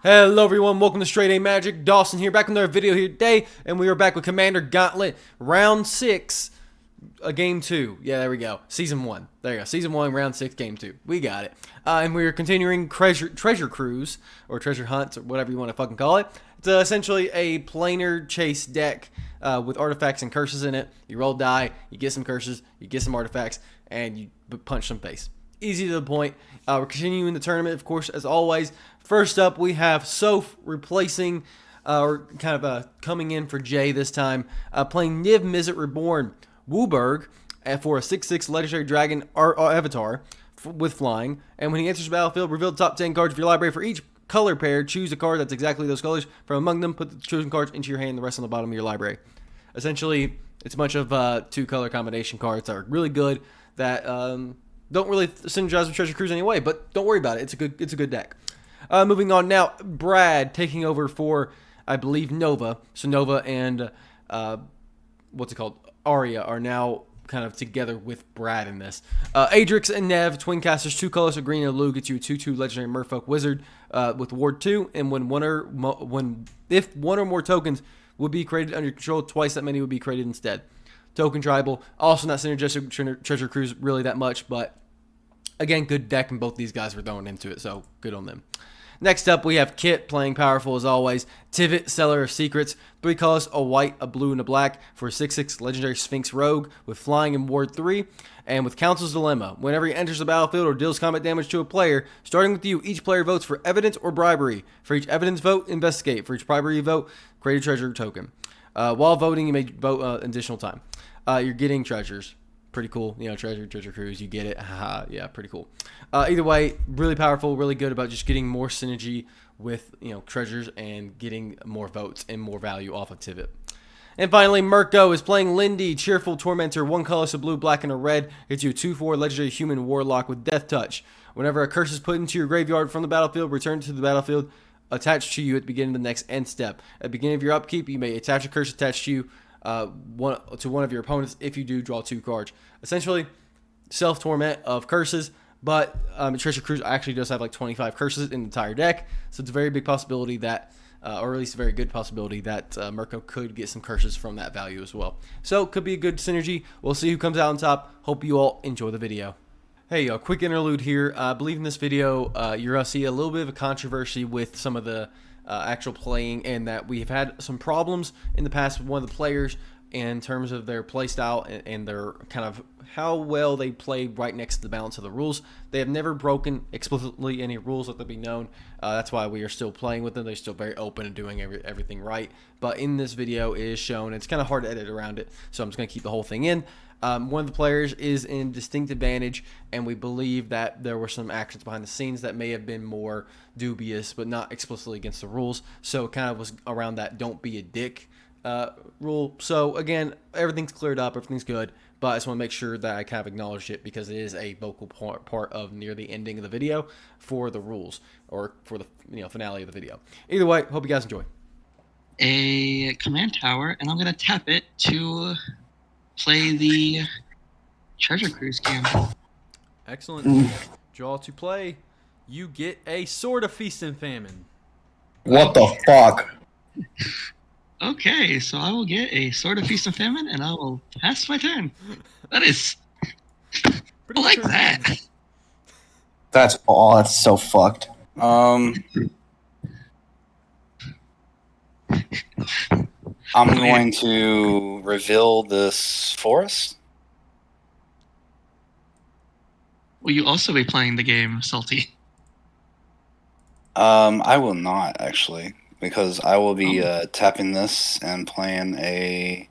Hello everyone, welcome to StraightAMagic. Dawson here, back with another video here today, and we are back with Commander Gauntlet, Round 6, Game 2. Yeah, there we go. Season 1. There you go. Season 1, Round 6, Game 2. We got it. And we are continuing Treasure Cruise, or Treasure Hunt, or whatever you want to fucking call it. It's essentially a planar chase deck with artifacts and curses in it. You roll die, you get some curses, you get some artifacts, and you punch some face. Easy to the point. We're continuing the tournament, of course, as always. First up, we have Soph replacing, or kind of coming in for Jay this time, playing Niv Mizzet Reborn Wooburg for a 6/6 legendary dragon avatar with flying. And when he enters the battlefield, reveal the top 10 cards of your library for each color pair. Choose a card that's exactly those colors from among them. Put the chosen cards into your hand, the rest on the bottom of your library. Essentially, it's a bunch of two-color combination cards that are really good that don't really synergize with Treasure Cruise anyway, but don't worry about it. It's a good deck. Moving on now, Brad taking over for, I believe, Nova. So Nova and what's it called? Arya are now kind of together with Brad in this. Adrix and Nev, twin casters, 2 colors of green and blue, gets you a 2/2 legendary Merfolk Wizard with Ward 2, and if one or more tokens would be created under your control, twice that many would be created instead. Token tribal, also not synergistic Treasure Cruise really that much, but again, good deck, and both these guys were throwing into it, so good on them. Next up, we have Kit playing powerful as always. Tivit, Seller of Secrets, 3 colors, a white, a blue, and a black for a 6/6 legendary Sphinx Rogue with flying and Ward 3, and with Council's Dilemma. Whenever he enters the battlefield or deals combat damage to a player, starting with you, each player votes for evidence or bribery. For each evidence vote, investigate. For each bribery vote, create a treasure token. While voting, you may vote additional time. You're getting treasures. Pretty cool. You know, Treasure Cruise, you get it. Haha, yeah, pretty cool. Either way, really powerful, really good about just getting more synergy with, treasures and getting more votes and more value off of Tivit. And finally, Mirko is playing Lindy, Cheerful Tormentor, 1 color, so blue, black, and a red. Gets you a 2/4 legendary human warlock with Death Touch. Whenever a curse is put into your graveyard from the battlefield, return to the battlefield attached to you at the beginning of the next end step. At the beginning of your upkeep, you may attach a curse attached to you one of your opponents. If you do, draw 2 cards. Essentially, self-torment of curses, but Treasure Cruise actually does have like 25 curses in the entire deck, so it's a very big possibility that, or at least a very good possibility that Mirko could get some curses from that value as well. So it could be a good synergy. We'll see who comes out on top. Hope you all enjoy the video. Hey, a quick interlude here. I believe in this video, you're going to see a little bit of a controversy with some of the actual playing, and that we have had some problems in the past with one of the players in terms of their play style and their kind of how well they play right next to the balance of the rules. They have never broken explicitly any rules, let that be known. That's why we are still playing with them. They're still very open and doing everything right. But in this video, it is shown. It's kind of hard to edit around it, so I'm just going to keep the whole thing in. One of the players is in distinct advantage, and we believe that there were some actions behind the scenes that may have been more dubious, but not explicitly against the rules. So it kind of was around that don't be a dick rule. So again, everything's cleared up, everything's good, but I just want to make sure that I kind of acknowledge it because it is a vocal part of near the ending of the video for the rules, or for the finale of the video. Either way, hope you guys enjoy. A command tower, and I'm going to tap it to play the Treasure Cruise game. Excellent. Draw to play. You get a Sword of Feast and Famine. What the fuck? Okay, so I will get a Sword of Feast and Famine, and I will pass my turn. That is... I like that. That's so fucked. I'm going to reveal this forest. Will you also be playing the game, Salty? I will not, actually, because I will be tapping this and playing a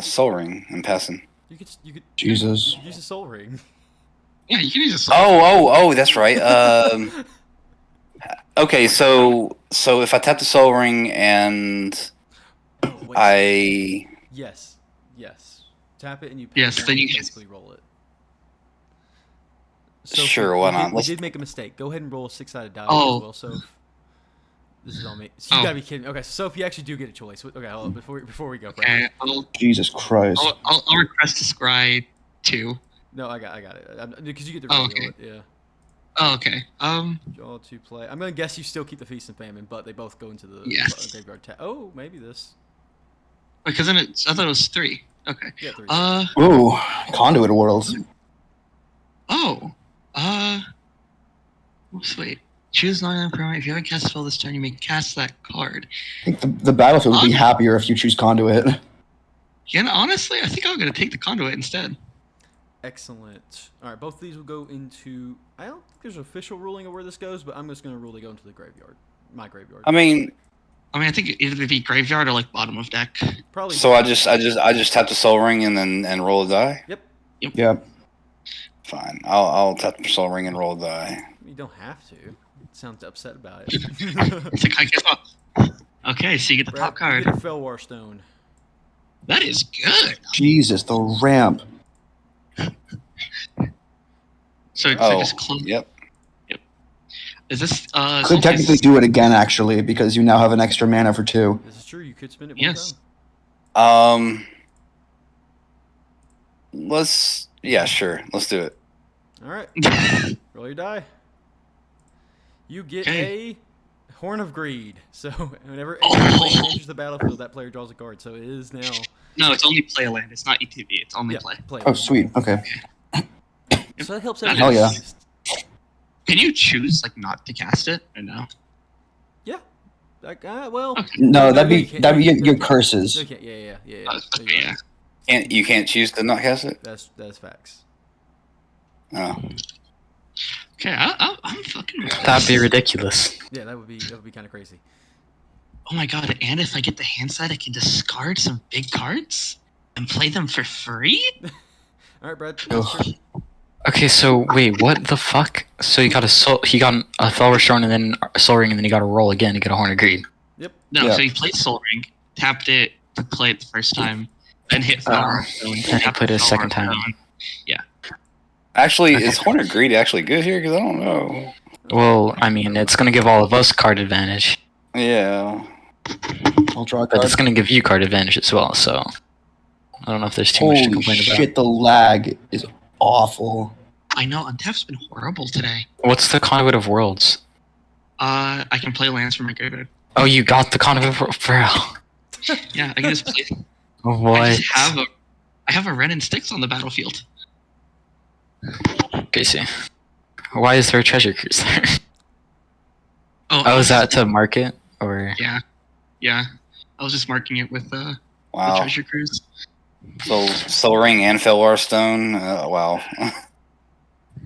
Soul Ring and passing. You could Jesus. use a Soul Ring. Yeah, you can use a Soul Oh, that's right. Okay, so if I tap the Soul Ring and Yes. Tap it and you then you basically roll it. So sure, why not? We did make a mistake. Go ahead and roll a 6-sided die as well. So this is on me. So you gotta be kidding. Okay, so you actually do get a choice. Okay, hold on, before we go. Okay, Jesus Christ. I'll request to scry 2. No, I got it. Because you get to roll it. Yeah. Oh, okay. Draw to play. I'm gonna guess you still keep the Feast and Famine, but they both go into the Yes. graveyard. Oh, maybe this. Because then I thought it was 3. Okay. Yeah, 3. Ooh, Conduit Worlds. Oh. Wait. Choose 9 per If you haven't cast a spell this turn, you may cast that card. I think the battlefield would be happier if you choose Conduit. Yeah, honestly, I think I'm gonna take the conduit instead. Excellent. All right, both of these will go into. I don't think there's an official ruling of where this goes, but I'm just gonna rule they go into the graveyard. My graveyard. I mean, I think either be graveyard or like bottom of deck. Probably. so I just tap the Soul Ring and roll a die. Yep. Yep. Fine. I'll tap the Soul Ring and roll a die. You don't have to. Sounds upset about it. It's like, I guess okay, so you get the top Brad, you card. get a Felwar Stone. That is good. Jesus, the ramp. So Oh, just close. yep. Is this Could technically do it again, actually, because you now have an extra mana for 2. This is true. You could spend it one Yes. time. Yeah, sure. Let's do it. All right. Roll your die. You get Okay. a Horn of Greed. So whenever a land enters the battlefield, that player draws a card. So it is now. No, it's only play land. It's not ETB. It's only Yeah, play. Oh, sweet. Okay. So that helps Hell everyone. yeah. Can you choose like not to cast it or no? Yeah. Like, well. Okay. No, that'd you be can't- that'd be you your can't- curses. Okay, yeah. There Okay, you go. yeah. You can't choose to not cast it. That's facts. Oh. Okay, I'm fucking. With That'd be this. ridiculous. Yeah, that would be kind of crazy. Oh my god! And if I get the hand side, I can discard some big cards and play them for free. All right, Brad. Ugh. Okay, so wait, what the fuck? So he got a Felwar Stone and then a Soul Ring and then he got a roll again to get a Horn of Greed. Yep. No, Yeah. so he played Soul Ring, tapped it to play it the first time, then hit Oh, Flower Stone, then he tapped played it a Flower second time. Stone. Actually, Okay. is Horn of Greed actually good here? Because I don't know. Well, I mean, it's gonna give all of us card advantage, Yeah. I'll draw a but card. it's gonna give you card advantage as well. So I don't know if there's too much to Holy complain shit, the lag is awful. I know Untap's been horrible today. about. What's the Conduit of Worlds? I can play lands from my graveyard. Oh, you got the Conduit of Worlds, bro. Yeah, I can just play. What? I just have a Ren and Sticks on the battlefield. Okay, see. Why is there a treasure cruise there? Oh, Oh, is that to market or? Yeah. I was just marking it with the Wow. treasure cruise. So Soul Ring and Felwar Stone. Wow.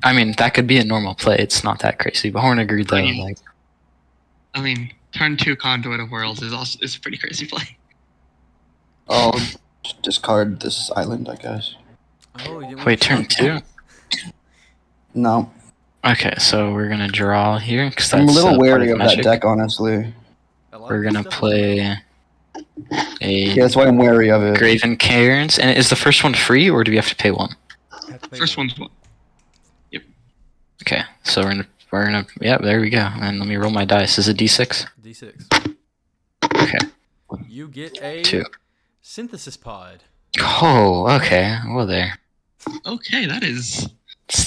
I mean, that could be a normal play. It's not that crazy. But Horn of Greed, though, Yeah. like, I mean, turn 2 Conduit of Worlds is a pretty crazy play. I'll discard this island, I guess. Oh, you didn't wait, want to- turn 2? No. Okay, so we're gonna draw here because that's I'm a little wary of that Magic. deck, honestly. A lot We're of gonna stuff. play a Yeah, that's why I'm wary of it. Graven Cairns. And is the first one free or do we have to pay one? Have to pay First one. one's what? Okay, so we're gonna yeah, there we go. And let me roll my dice. Is it D6? D6. Okay. You get a 2. synthesis pod. Oh, okay. Well, there. Okay, that is.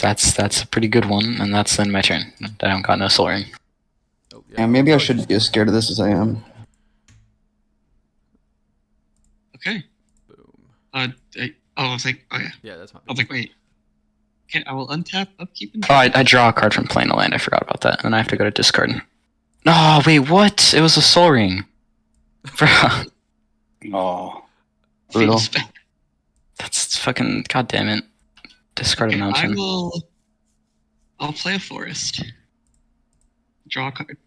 That's a pretty good one, and that's then my turn. I don't got no Soul Ring. Oh, Yeah, maybe I should be as scared of this as I am. Okay. Boom. I was like, oh yeah. Yeah, that's my. I was like, wait. Okay, I will untap, upkeep, and. Oh, I draw a card from playing a land. I forgot about that. And I have to go to discard. Oh, wait, what? It was a Soul Ring. Bro, Oh. Brutal. that's fucking. God damn it. Discard a Okay, mountain. I'll play a forest. Draw a card.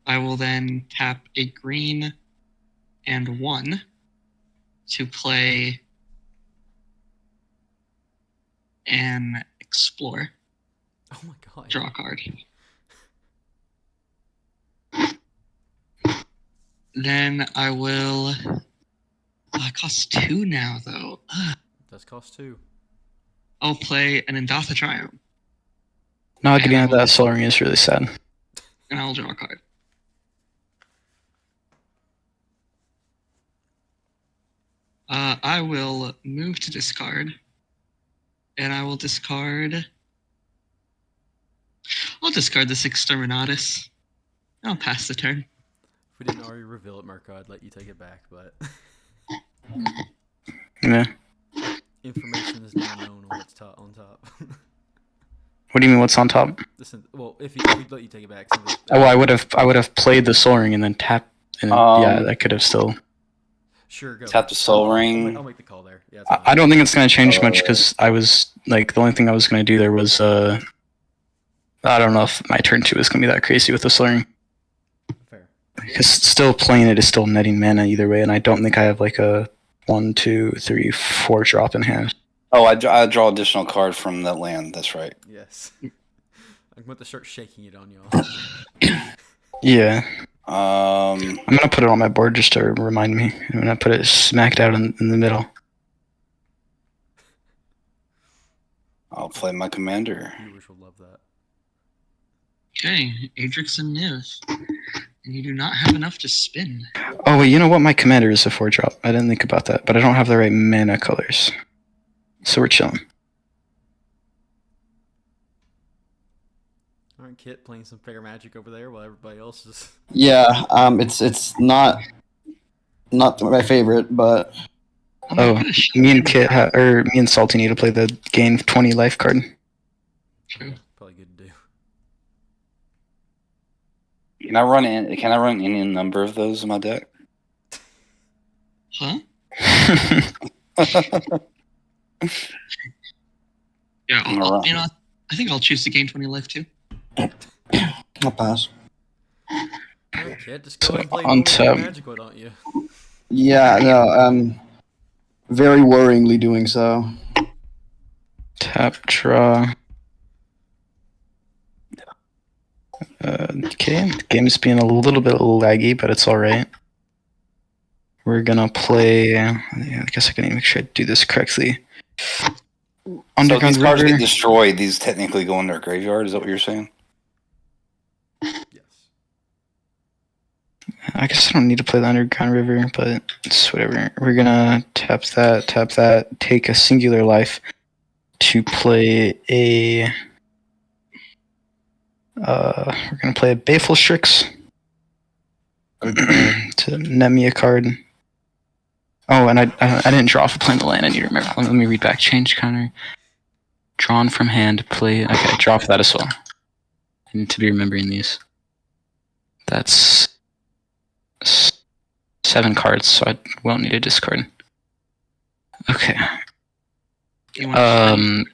I will then tap a green and 1 to play an explore. Oh my god. Draw a card. Then I will. Oh, it costs 2 now, though. Ugh. Does cost 2. I'll play an Indatha Triumph, No, getting out of that Soul Ring is really sad. and I'll draw a card. I will move to discard, and I will discard. I'll discard this Exterminatus. I'll pass the turn. If we didn't already reveal it, Marco, I'd let you take it back, but Yeah. information is now known on what's on top. What do you mean? What's on top? Well, if we'd let you take it back. Oh, well, I would have played the Soul Ring and then tap. And yeah, that could have still. Sure, go. Tap the Soul Ring. I'll make the call there. Yeah. I don't think it's gonna change much because I was like the only thing I was gonna do there was I don't know if my turn 2 is gonna be that crazy with the Soul Ring. Fair. Because still playing it is still netting mana either way, and I don't think I have like a 1, 2, 3, 4 drop in hand. Oh, I draw additional card from that land. That's right. Yes. I'm going to start shaking it on y'all. Yeah. Um, I'm gonna put it on my board just to remind me. I'm gonna put it smacked out in the middle. I'll play my commander. Viewers will love that. Okay, Adrix and Niv. And you do not have enough to spin. Oh wait, you know what? My commander is a 4-drop. I didn't think about that, but I don't have the right mana colors, so we're chilling. All right, Kit playing some fair magic over there while everybody else is. Yeah, it's not my favorite, but Oh, me and Kit or me and Salty need to play the gain 20 life card. True. Probably good to do. Can I run any number of those in my deck? Huh? Yeah, I think I'll choose to gain 20 life too. I'll pass. All right, Kit, just So, go and play on normal top. magic, why don't you? Yeah, no, very worryingly doing so. Tap draw. Okay, the game's being a little bit laggy, but it's alright. We're gonna play. Yeah, I guess I can make sure I do this correctly. So Underground these cards River. get destroyed. These technically go in their graveyard. Is that what you're saying? Yes. I guess I don't need to play the Underground River, but it's whatever. We're gonna tap that, take a singular life to play a. We're gonna play a Baleful Strix to net me a card. Oh, and I didn't draw for playing the land. I need to remember. Let me read back. Change counter. Drawn from hand. Play. Okay, draw for that as well. I need to be remembering these. That's 7 cards, so I won't need a discard. Okay. You want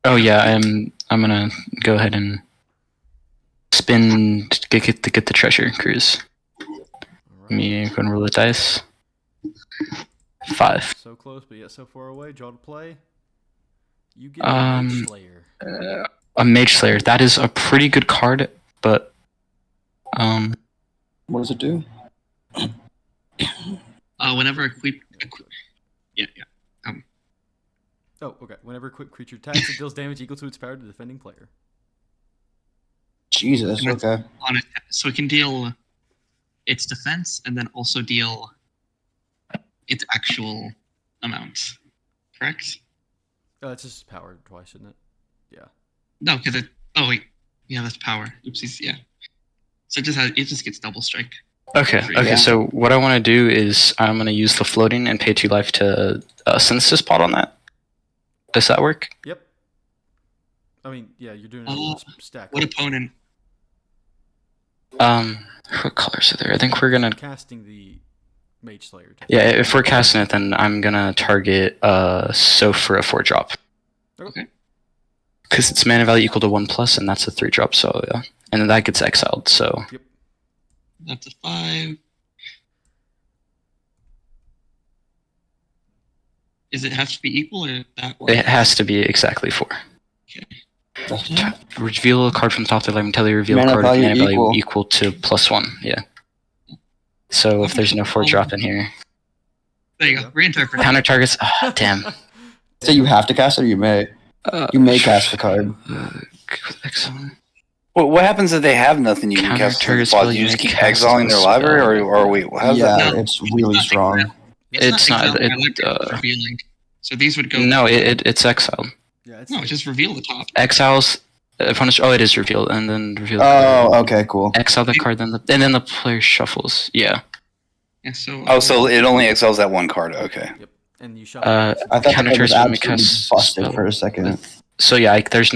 Oh yeah, I'm gonna go ahead and spin to get the treasure cruise. All right. Me go and roll the dice. 5. So close, but yet so far away. Draw to play. You get a Mage Slayer. A Mage Slayer. That is a pretty good card, but What does it do? whenever yeah. Oh, okay. Whenever a quick creature attacks, it deals damage equal to its power to the defending player. Jesus. Okay. On it, so it can deal its defense and then also deal its actual amount. Correct? It's just power twice, isn't it? Yeah. No, because it. Oh wait, yeah, that's power. Oopsies, yeah. So it just gets double strike. okay. Yeah. So what I want to do is I'm gonna use the floating and pay 2 life to synthesis pot on that. Does that work? Yep. I mean, yeah, you're doing a little stack. What opponent? What colors are there? I think we're gonna. Casting the Mage Slayer. Yeah, if we're casting it, then I'm gonna target Soph for a 4-drop. Okay. Because its mana value equal to 1+, and that's a 3-drop, so yeah. And then that gets exiled, so. That's a 5. Is it have to be equal or that? Or It has to be exactly 4. Okay. Reveal a card from the top to the left until you reveal a Mana card with value mana value equal. equal to +1, yeah. So if there's no 4-drop in here. There you go. Reinterpret. Counter targets, damn. So you have to cast it, or you may. You may cast the card. Excellent. What happens if they have nothing you can Counter cast? target Spot? spell, You you just may keep cast exiling their a library, spell. or wait, how's Yeah, that? No, it's really strong. It's not. exiled by library, it's revealing. So these would go. No, it's exiled. Yeah, it's No, just reveal the top. Exiles. Punish. Oh, it is revealed, and then reveal. Oh, okay, cool. Exile the card, and then the player shuffles. Yeah. Yeah, so. Oh, so it only exiles that one card. Okay. Yep. And you shuffle. I thought that Counter card was when we absolutely cast busted spell. for a second. So yeah, there's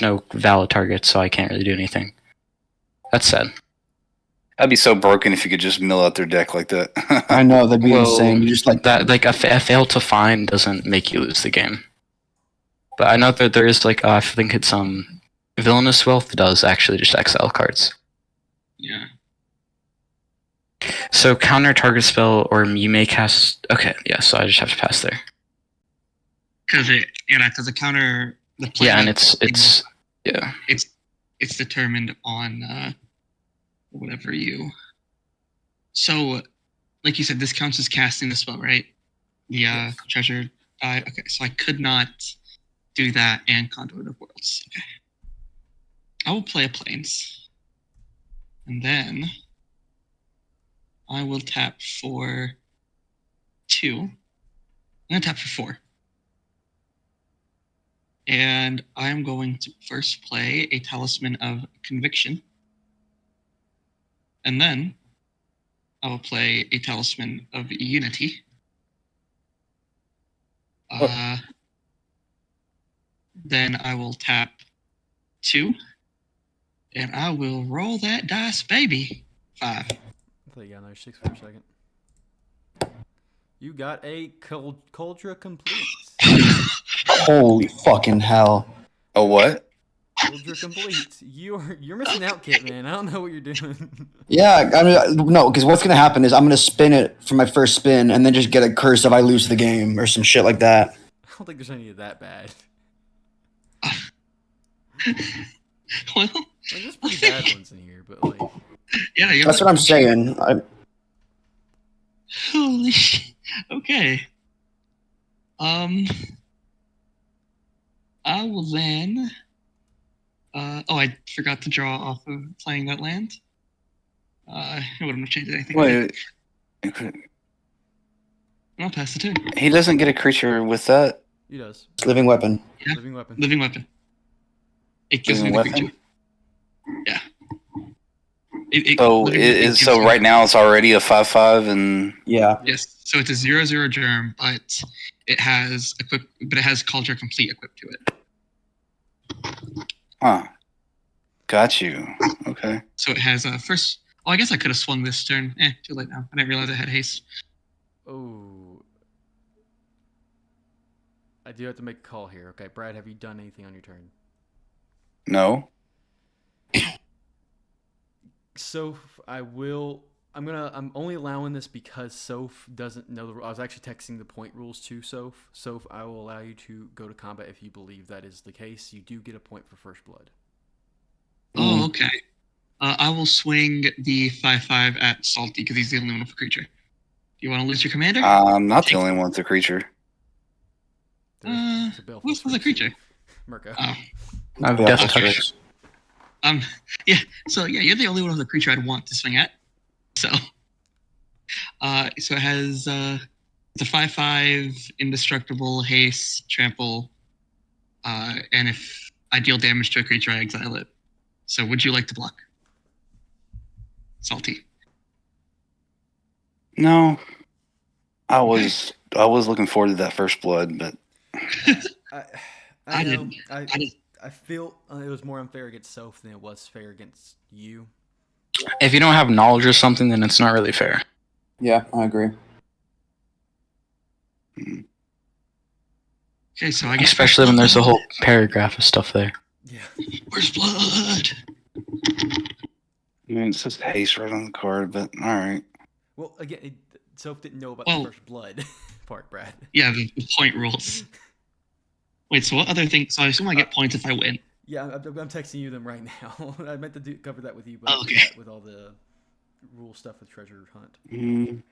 no valid target, so I can't really do anything. That's sad. That'd be so broken if you could just mill out their deck like that. I know, that'd be Well, insane. You just like That like a fail to find doesn't make you lose the game. But I know that there is like I think it's Villainous Wealth does actually just exile cards. Yeah. So counter target spell, or you may cast. Okay, yeah. So I just have to pass there. Because the counter. The player, Yeah, and it's yeah. It's determined on whatever you. So, like you said, this counts as casting the spell, right? The treasure die. Okay, so I could not do that and Conduit of Worlds. Okay. I will play a Plains, and then I will tap for 2. I'm gonna tap for 4. And I'm going to first play a Talisman of Conviction. And then I will play a Talisman of Unity. Then I will tap 2. And I will roll that dice, baby. 5. I thought you got another 6 for a second. You got a Coldra Complete. holy fucking hell. Oh, what? Coldra Complete. You're missing out, Kit, man. I don't know what you're doing. Yeah, I mean, no, because what's gonna happen is I'm gonna spin it for my first spin and then just get a curse if I lose the game or some shit like that. I don't think there's any of that bad. Well, Like, there's pretty bad ones in here, but like. yeah, That's what I'm saying. Holy shit. Okay. I will then. I forgot to draw off of playing that land. It wouldn't have changed anything. Wait, I'll pass the turn. he doesn't get a creature with that. He does. Living weapon. Yeah. Living weapon. Living weapon. It gives Living me the weapon? creature. Yeah. So literally, it gives me- right now it's already a 5/5 and Yeah. Yes. So it's a 0/0 germ, but it has Cauldron Complete equipped to it. huh. Got you. Okay. So it has first. Oh, I guess I could have swung this turn. Too late now. I didn't realize I had haste. Oh. I do have to make a call here. Okay, Brad, have you done anything on your turn? No. Soph, I'm only allowing this because Soph doesn't know the. I was actually texting the point rules to Soph. Soph, I will allow you to go to combat if you believe that is the case. You do get a point for first blood. Oh, okay. I will swing the 5/5 at Salty because he's the only one with a creature. Do you want to lose your commander? I'm not the only one with a creature. There's a Baleful What's the Strix. creature? Mirko. Oh. I've Yeah, Death that's Touch. right. Yeah. So yeah, you're the only one with a creature I'd want to swing at. So, so it has it's a 5/5 indestructible haste trample, and if I deal damage to a creature, I exile it. So, would you like to block? Salty. No. I was looking forward to that first blood, but I know. didn't. I feel it was more unfair against Soph than it was fair against you. If you don't have knowledge or something, then it's not really fair. Yeah, I agree. Okay, so I guess Especially when there's a whole paragraph of stuff there. Yeah. Where's blood? I mean, it says haste right on the card, but all right. Well, again, Soph didn't know about Well- the first blood part, Brad. Yeah, the point rules. Wait, so what other thing? So I assume I get points if I win. Yeah, I'm texting you them right now. I meant to cover that with you, but I Okay. forgot with all the rule stuff with treasure hunt. Mm.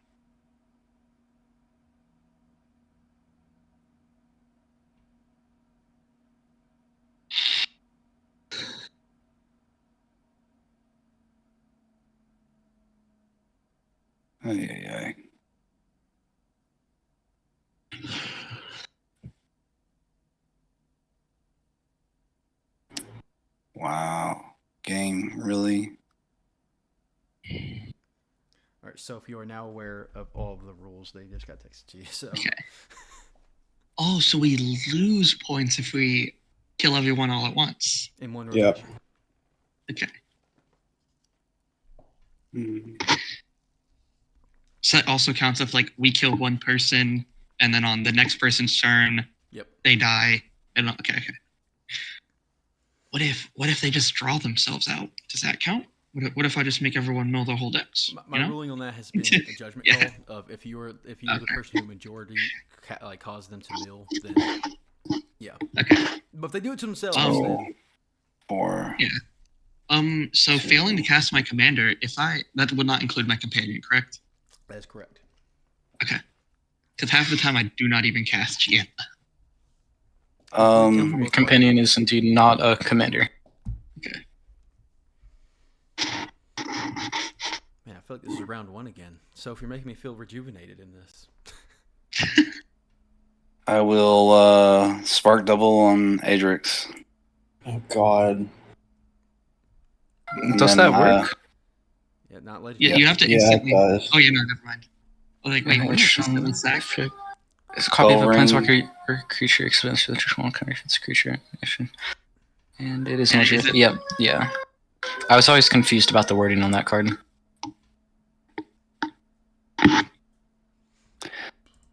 Ay, ay, ay. Wow. Game, really? All right, Soph, you are now aware of all of the rules. They just got texted to you. So Okay. Oh, so we lose points if we kill everyone all at once. in one Yep. rotation. Okay. Hmm. So that also counts if like we kill one person and then on the next person's turn Yep. they die. And okay. What if they just draw themselves out? Does that count? What if I just make everyone mill their whole decks? My ruling on that has been a judgment Yeah. call of if you're the person who majority caused them to mill, then yeah. Okay. But if they do it to themselves, Oh. then 4. Yeah. So failing to cast my commander, that would not include my companion, correct? that is correct. Okay. Because half the time I do not even cast Gianna. Um, Your companion is indeed not a commander. Okay. Man, I feel like this is round 1 again. So if you're making me feel rejuvenated in this, I will spark double on Adrix. Oh God. And Does then, that work? yeah, not letting Yeah, you have to Yeah, it instantly. does. Oh yeah, no, never mind. I was like, wait, what is this? Seven sack? It's a copy of a Ring. planeswalker or creature expends for the traditional color if it's a creature. And it is And energy. is it- Yep, yeah. I was always confused about the wording on that card.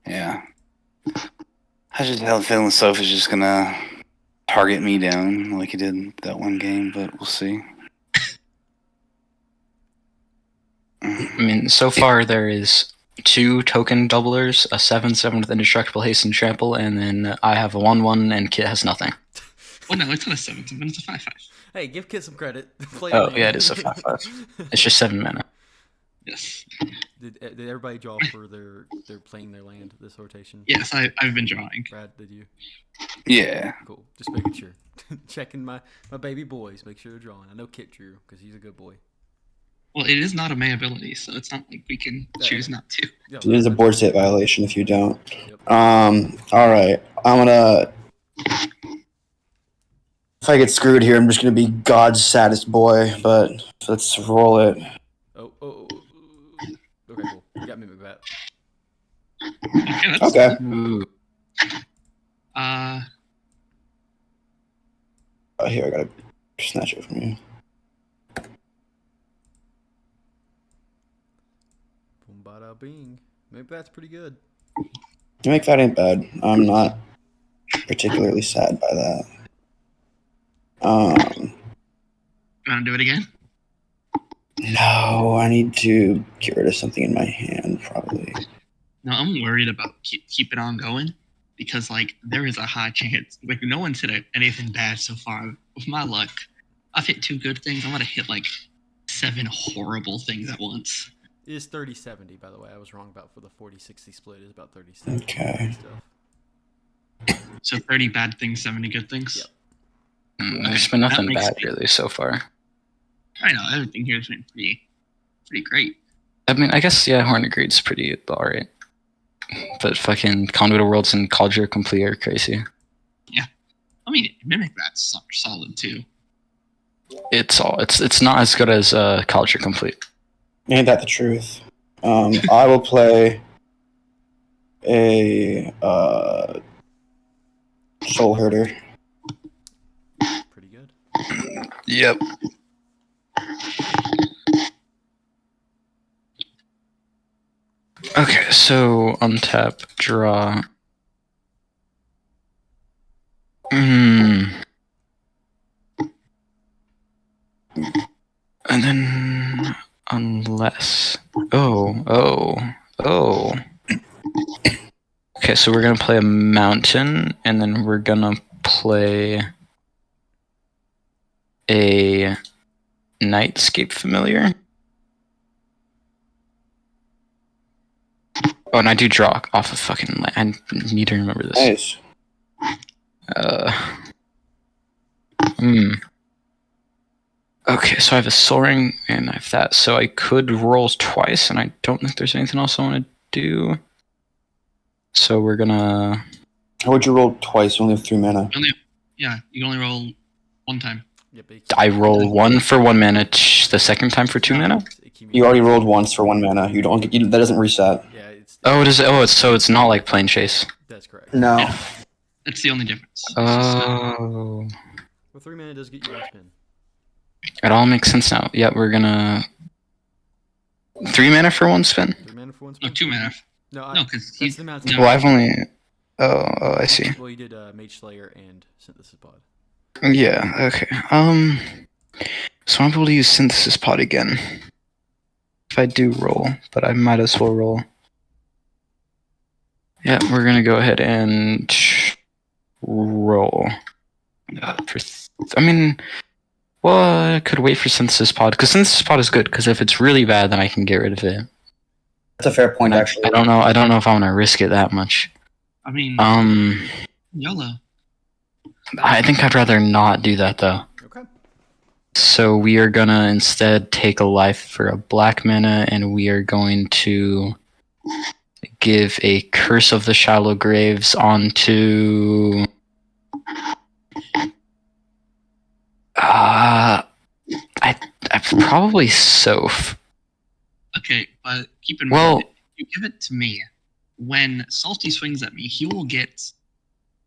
Yeah. I just have a feeling Soph is just gonna target me down like he did that one game, but we'll see. I mean, so far there is 2 token doublers, a 7/7 with indestructible haste and trample, and then I have a 1/1 and Kit has nothing. Well, no, it's not a 7/7. It's a 5/5. Hey, give Kit some credit. Play Oh, land. yeah, it is a 5/5. It's just 7 mana. Yes. Did everybody draw for their playing their land this rotation? Yes, I've been drawing. Brad, did you? Yeah. Cool. Just making sure. Checking my baby boys. Make sure they're drawing. I know Kit drew because he's a good boy. Well, it is not a May ability, so it's not like we can choose not to. Yeah, It is a board state violation if you don't. Yep. All right. I'm gonna. If I get screwed here, I'm just gonna be God's saddest boy. But let's roll it. Oh. Okay, cool. You got me, McBat. Okay. That's, Okay. Ooh. Uh, Oh, here I gotta snatch it from you. Boom, bada, bing. Maybe that's pretty good. You make that ain't bad. I'm not particularly sad by that. you want to do it again? No, I need to get rid of something in my hand, probably. No, I'm worried about keep it on going because like there is a high chance. Like no one's hit anything bad so far. With my luck, I've hit 2 good things. I'm gonna hit like 7 horrible things at once. It is 30-70, by the way. I was wrong about for the 40-60 split. It is about 30-70. Okay. Stuff. So 30 bad things, 70 good things. Yep. There's been That nothing makes bad sense. really so far. I know everything here has been pretty great. I mean, I guess, yeah, Hornet Greed's pretty alright. But fucking Conduit of Worlds and Cauldron Complete are crazy. I mean, Mimic Rat's solid too. It's not as good as Cauldron Complete. Ain't that the truth? I will play a Soul Herder. Pretty good. Yep. Okay, so untap, draw. And then unless oh. Okay, so we're gonna play a mountain, and then we're gonna play a Nightscape Familiar. Oh, and I do draw off of fucking land. I need to remember this. Nice. Okay, so I have a soaring and I have that, so I could roll twice, and I don't think there's anything else I want to do. So we're gonna. How would you roll twice? You only have 3 mana. You can only roll 1 time. Yep, I roll 1 for 1 mana, the second time for 2 mana? You already rolled once for 1 mana. You don't. That doesn't reset. Yeah, it's. Oh, it is. Oh, it's not like Plane Chase. That's correct. No. Yeah. That's the only difference. It's just, Oh. Well, 3 mana does get you 1 spin. It all makes sense now. Yeah, we're gonna 3 mana for 1 spin. 3 mana for 1 no, spin. 2 mana. No, No, because that's the amount of no. time. Well, I've only. Oh, I see. Well, you did Mage Slayer and Synthesis Pod. Yeah. Okay. So I'm able to use Synthesis Pod again. If I do roll, but I might as well roll. Yeah, we're gonna go ahead and roll. I mean, well, I could wait for Synthesis Pod because Synthesis Pod is good. Because if it's really bad, then I can get rid of it. That's a fair point, And actually. I don't know. I don't know if I want to risk it that much. I mean, YOLO. I think I'd rather not do that though. Okay. So we are gonna instead take a life for a black mana, and we are going to give a Curse of the Shallow Graves onto. I probably Soph. Okay, but keep in Well- mind, if you give it to me, when Salty swings at me, he will get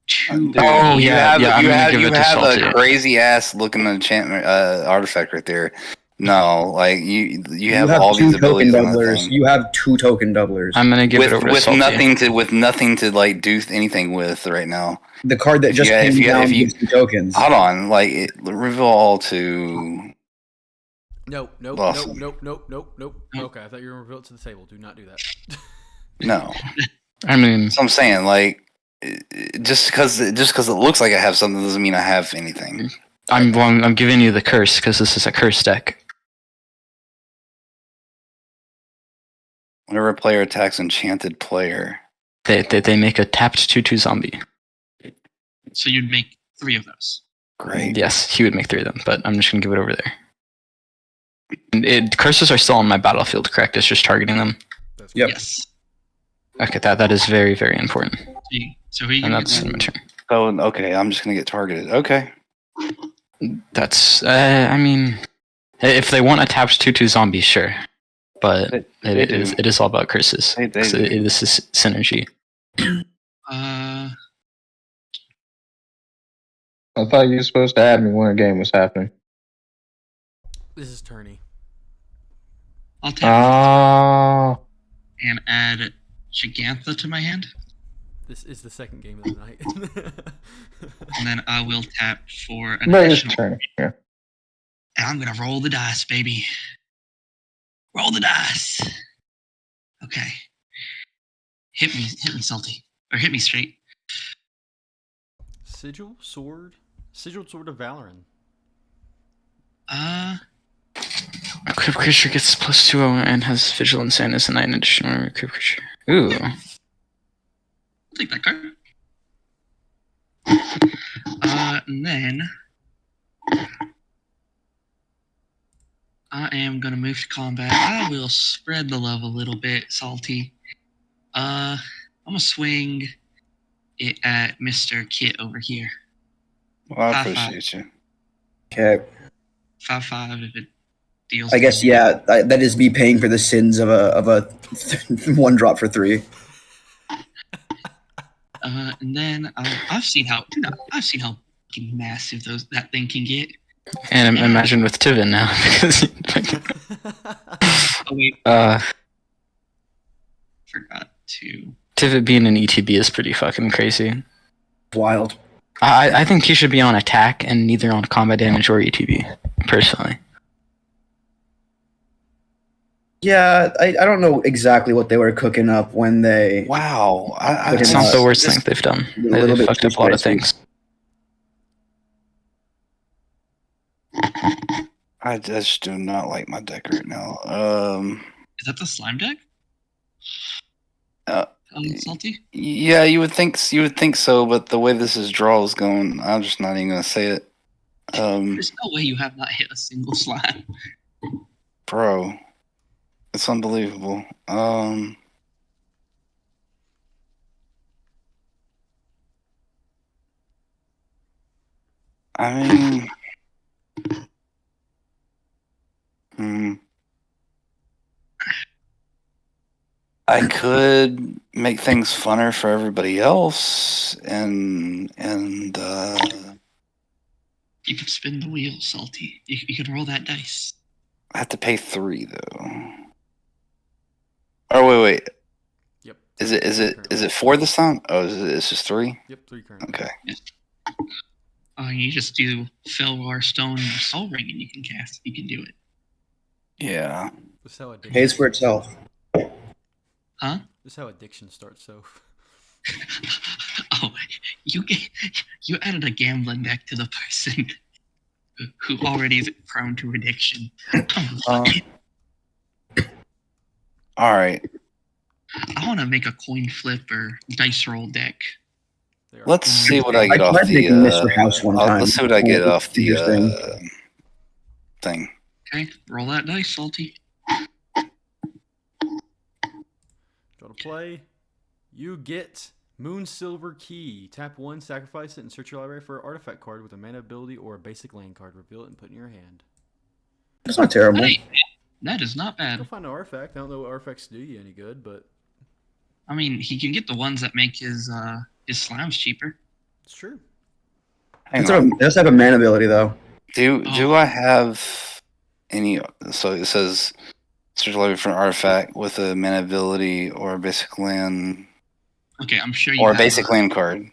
2. Dude, Oh, yeah, you yeah, I'm gonna give it to have a Salty. crazy ass looking enchantment artifact right there. No, like you have all two these token abilities on that doublers. thing. You have 2 token doublers. I'm gonna give it with over to with Salty. nothing to like do anything with right now. The card that just came down gives you tokens. Hold on, like reveal all to. Nope. Dawson. Nope. Okay, I thought you were going to reveal it to the table. Do not do that. No, I mean, that's what I'm saying. Like, just because it looks like I have something doesn't mean I have anything. I'm giving you the curse because this is a curse deck. Whenever a player attacks enchanted player, They make a tapped 2/2 zombie. So you'd make 3 of those. great. Yes, he would make 3 of them, but I'm just gonna give it over there. And curses are still on my battlefield, correct? It's just targeting them. That's Yep. Yes. Okay, that is very, very important. So who are you And gonna that's get? in my turn. Oh, okay. I'm just gonna get targeted. Okay. That's I mean, if they want a tapped 2/2 zombie, sure. But They it is all about curses. They So do. this is synergy. Uh, I thought you were supposed to add me when a game was happening. This is tourney. I'll tap Oh, and add Gigantha to my hand, This is the second game of the night. and then I will tap for an but it's additional. turn. Yeah. And I'm gonna roll the dice, baby. Roll the dice. Okay. Hit me, salty, or hit me straight. Sigiled Sword of Valoran. A crypt creature gets +2 and has vigilance and is a 9 additional crypt creature. Ooh. I'll take that card. And then I am gonna move to combat. I will spread the love a little bit, salty. I'm gonna swing it at Mr. Kit over here. Well, I 5/5. appreciate you. Okay. 5/5 if it deals. I guess that is me paying for the sins of a 1 drop for 3. And then I've seen how fucking massive that thing can get. And imagine with Tivin now. Oh wait, forgot to. Tivit being an ETB is pretty fucking crazy. Wild. I think he should be on attack and neither on combat damage or ETB, personally. Yeah, I don't know exactly what they were cooking up when they. Wow, It's not the worst thing they've done. A little They bit fucked too up a lot of spicy. things. I just do not like my deck right now. Is that the slime deck? Salty. Yeah, you would think so, but the way this is draw is going, I'm just not even gonna say it. There's no way you have not hit a single slime. Bro, it's unbelievable. I mean, I could make things funner for everybody else, and You could spin the wheel, Salty. You could roll that dice. I have to pay 3 though. Oh wait. Yep. Is it 4 this time? Oh, it's just 3? Yep, 3 currently. Okay. You just do Felwar Stone Soul Ring and you can cast. You can do it. Yeah. This is how addiction Pays for itself. Huh? This is how addiction starts, so. Oh, you added a gambling deck to the person who already is prone to addiction. All right. I want to make a coin flip or dice roll deck. They are Let's see what I I get off tried the. making Mr. House one time. Let's see what I get off the Interesting. thing. Okay, roll that dice, Salty. Draw to play. You get Moon Silver Key. Tap 1, sacrifice it, and search your library for an artifact card with a mana ability or a basic land card. Reveal it and put it in your hand. That's not terrible. Hey, that is not bad. Go find an artifact. I don't know what artifacts do you any good, but I mean, he can get the ones that make his slams cheaper. it's true. Hang It on. does have a man ability though. Do I have any? So it says search library for an artifact with a mana ability or a basic land Okay, I'm sure you or a have basic land card.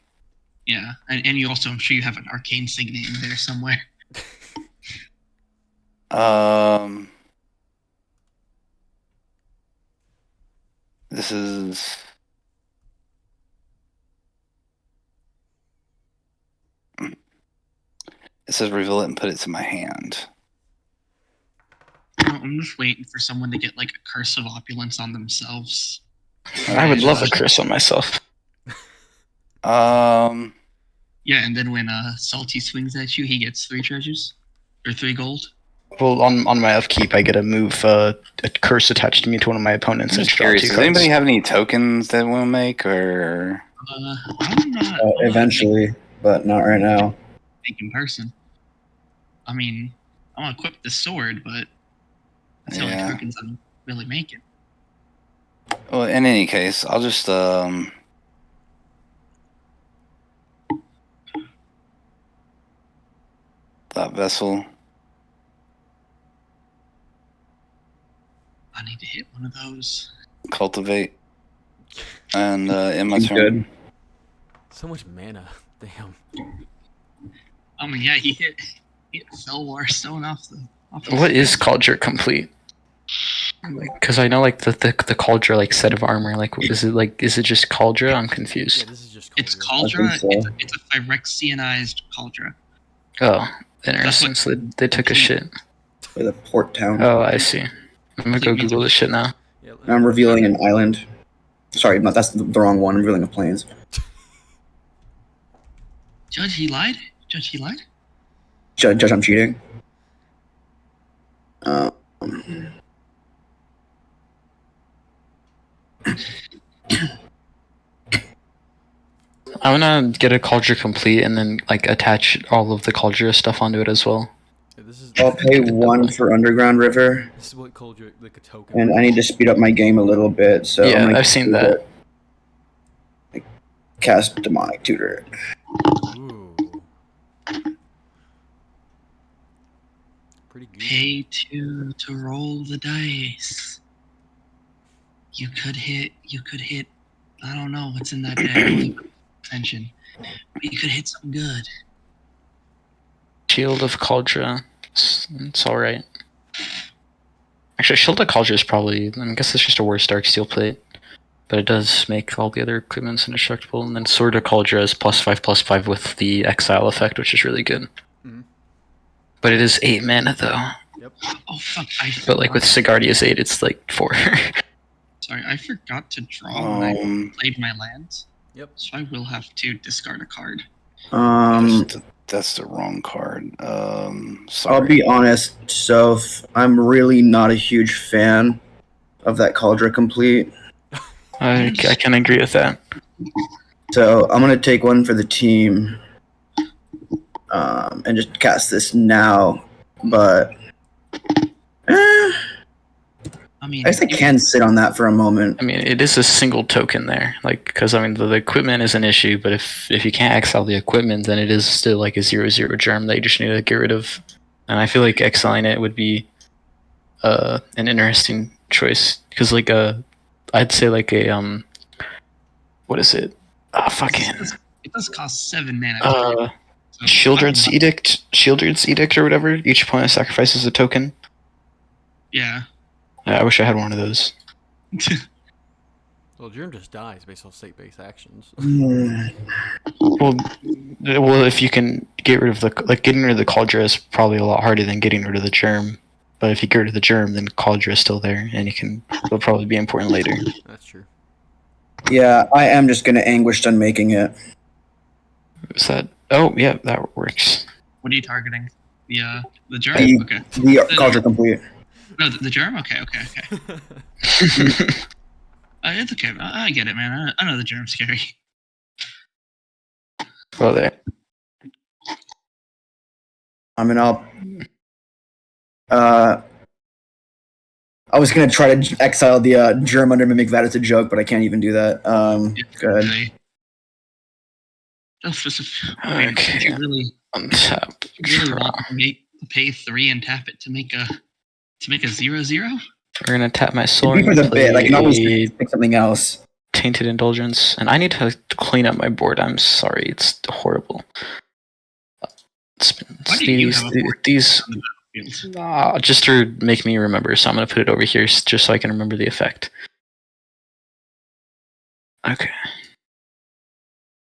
Yeah, and you also, I'm sure you have an arcane signet in there somewhere. This is. It says reveal it and put it to my hand. I'm just waiting for someone to get like a curse of opulence on themselves. I would love a curse on myself. Yeah, and then when Salty swings at you, he gets 3 treasures or 3 gold. Well, on my upkeep, I get to move a curse attached to me to one of my opponents I'm and just draw curious. 2 Does cards. anybody have any tokens that we'll make, or I'm not Eventually, but not right now. in person. I mean, I'm gonna equip the sword, but that's the only Yeah. tokens I'm really making. well, in any case, I'll just that vessel. I need to hit one of those. Cultivate, and in my Seems turn. good. So much mana. Damn. I mean, yeah, he hit Felwar Stone off the. What is Cauldron Complete? Because I know like the Cauldron like set of armor. Like, is it just Cauldron? I'm Yeah, confused. this is just. It's Cauldron. Cauldra. think so. It's a Phyrexianized Cauldra. Oh, interesting. So they took a shit. With a port town. Oh, I see. I'm gonna go Google this shit now. Yeah, I'm revealing an island. Sorry, no, that's the wrong one. I'm revealing a plains. Judge, he lied. Judge, he lied. Judge, I'm cheating. I wanna get a Cauldron Complete and then like attach all of the Cauldron stuff onto it as well. Yeah, this is. I'll pay 1 for Underground River, This is what Cauldron, like a token. and I need to speed up my game a little bit. So Yeah, I'm gonna I've seen that. Cast Demonic Tutor. Ooh. Pretty good. Pay 2 to roll the dice. You could hit. I don't know what's in that deck. Attention. But you could hit something good. Shield of Cauldron. It's alright. Actually, Shield of Cauldron is probably. I guess it's just a worse Dark Steel Plate. But it does make all the other equipments indestructible. And then Sword of Cauldron is +5/+5 with the Exile effect, which is really good. Mhm. But it is 8 mana though. Yep. Oh fuck! But like with Sigardia's 8, it's like 4. Sorry, I forgot to draw when I played my lands. Yep. So I will have to discard a card. That's the wrong card. I'll Sorry. be honest, Soph. I'm really not a huge fan of that Cauldron Complete. I can agree with that. So I'm gonna take 1 for the team, and just cast this now. But I I mean, I guess I can sit on that for a moment. I mean, it is a single token there, like because I mean the equipment is an issue, but if you can't exile the equipment, then it is still like a 0/0 germ that you just need to get rid of. And I feel like exiling it would be an interesting choice because like I'd say like a what is it? Ah, fucking It does cost 7 mana. So Shieldred's Edict or whatever. Each opponent sacrifices a token. Yeah. I wish I had one of those. Well, Germ just dies based on state-based actions. Well, if you can get rid of getting rid of the Cauldron is probably a lot harder than getting rid of the germ. But if you get rid of the germ, then Cauldron is still there, and it'll probably be important later. That's true. Yeah, I am just gonna Anguished Unmaking it. Is that? Oh, yeah, that works. What are you targeting? The germ? Okay. The Cauldron Complete. No, the germ? Okay. It's okay. I get it, man. I know the germ's scary. Well, there. I mean, I was gonna try to exile the germ under Mimic Vat as a joke, but I can't even do that. Good. Okay. If you really Untap. want to pay 3 and tap it to make a 0/0? We're gonna tap my It'd soul be for and the bit. I can always play pick something else. Tainted Indulgence, and I need to clean up my board. I'm sorry, it's horrible. Why do you have a board These on the battlefield? just to make me remember, so I'm gonna put it over here just so I can remember the effect. Okay.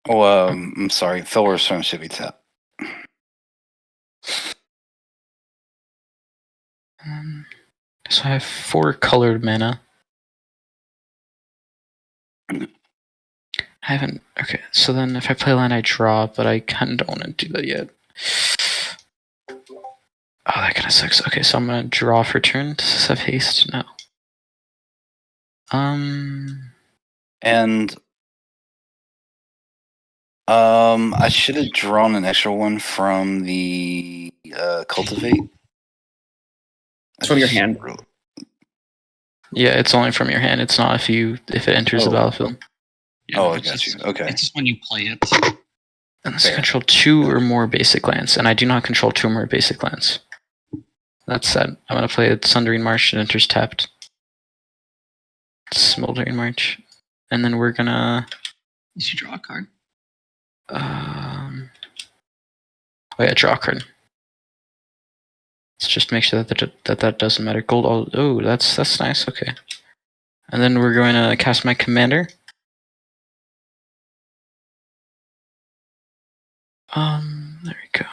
Oh, I'm sorry. Filler Storm should be tapped. So I have 4 colored mana. I haven't. Okay, so then if I play land, I draw, but I kind of don't want to do that yet. Oh, that kind of sucks. Okay, so I'm gonna draw for turn. Does this have haste? No. And I should have drawn an extra one from the Cultivate. It's from your hand. Yeah, it's only from your hand. It's not if it enters the battlefield. Yeah, Oh, I it's got just- you. Okay. It's just when you play it. And this Fair. control 2 or more basic lands, and I do not control 2 or more basic lands. That's sad. I'm gonna play a Sundering March. It enters tapped. Smoldering March, and then we're gonna. You should draw a card. Oh yeah, draw a card. Let's just make sure that doesn't matter. Gold. Oh, that's nice. Okay, and then we're going to cast my commander. There we go.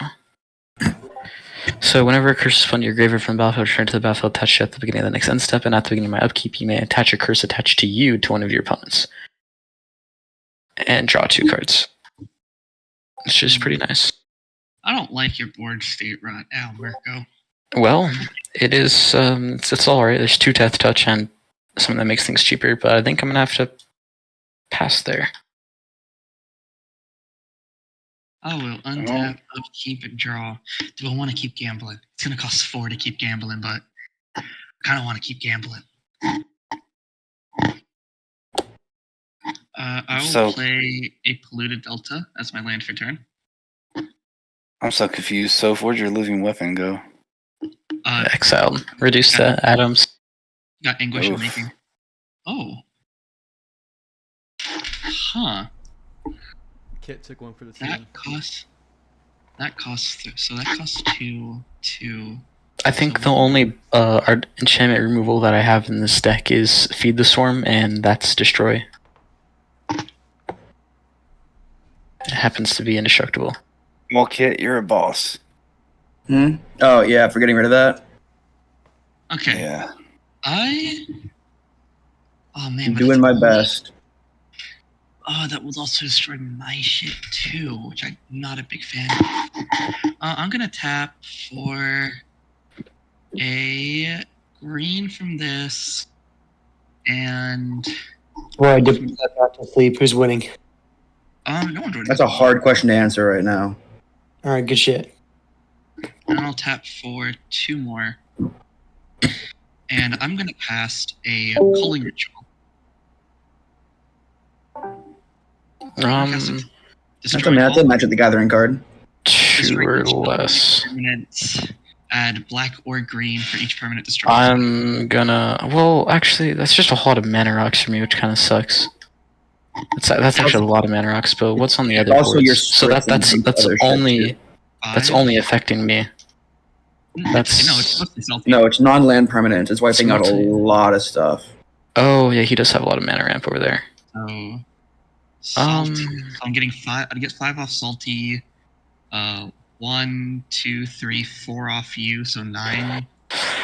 So whenever a curse is funded, your graveyard from the battlefield, return to the battlefield attached at the beginning of the next end step, and at the beginning of my upkeep, you may attach a curse attached to you to one of your opponents. And draw 2 cards. It's just pretty nice. I don't like your board state right now, Mirko. Well, it is, it's alright. There's 2 Death Touch and something that makes things cheaper, but I think I'm gonna have to pass there. I will untap, upkeep, and draw. Do I want to keep gambling? It's going to cost 4 to keep gambling, but I kind of want to keep gambling. I will play a Polluted Delta as my land for turn. I'm so confused. So where'd your living weapon go? Exiled. Reduce to atoms. Got Anguish Oof. Making. Oh. Huh. Kit took one for the team. That costs 2. I think the only art enchantment removal that I have in this deck is Feed the Swarm, and that's Destroy. It happens to be indestructible. Well, Kit, you're a boss. Oh yeah, for getting rid of that. Okay. Yeah. Oh man. I'm but doing it's my only- best. Oh, that will also destroy my shit too, which I'm not a big fan. I'm gonna tap for a green from this, and Roy, did we get back to sleep? Who's winning? no one joined. That's a hard question to answer right now. All right, good shit. And I'll tap for 2 more. And I'm gonna cast a culling ritual. That's Destroy Magic the Gathering card. 2 or less. permanents. Add black or green for each permanent destroyed. I'm gonna. Well, actually, that's just a lot of mana rocks for me, which kind of sucks. That's actually a lot of mana rocks. But what's on the other Also boards? your So scripts and that's other shit, only too. that's only affecting me. That's No, it's mostly salty. No, it's non-land permanent. It's wiping out a Salty. lot of stuff. Oh yeah, he does have a lot of mana ramp over there. So salty. So I'm getting 5. I'd get 5 off salty. 1, 2, 3, 4 off you, so 9.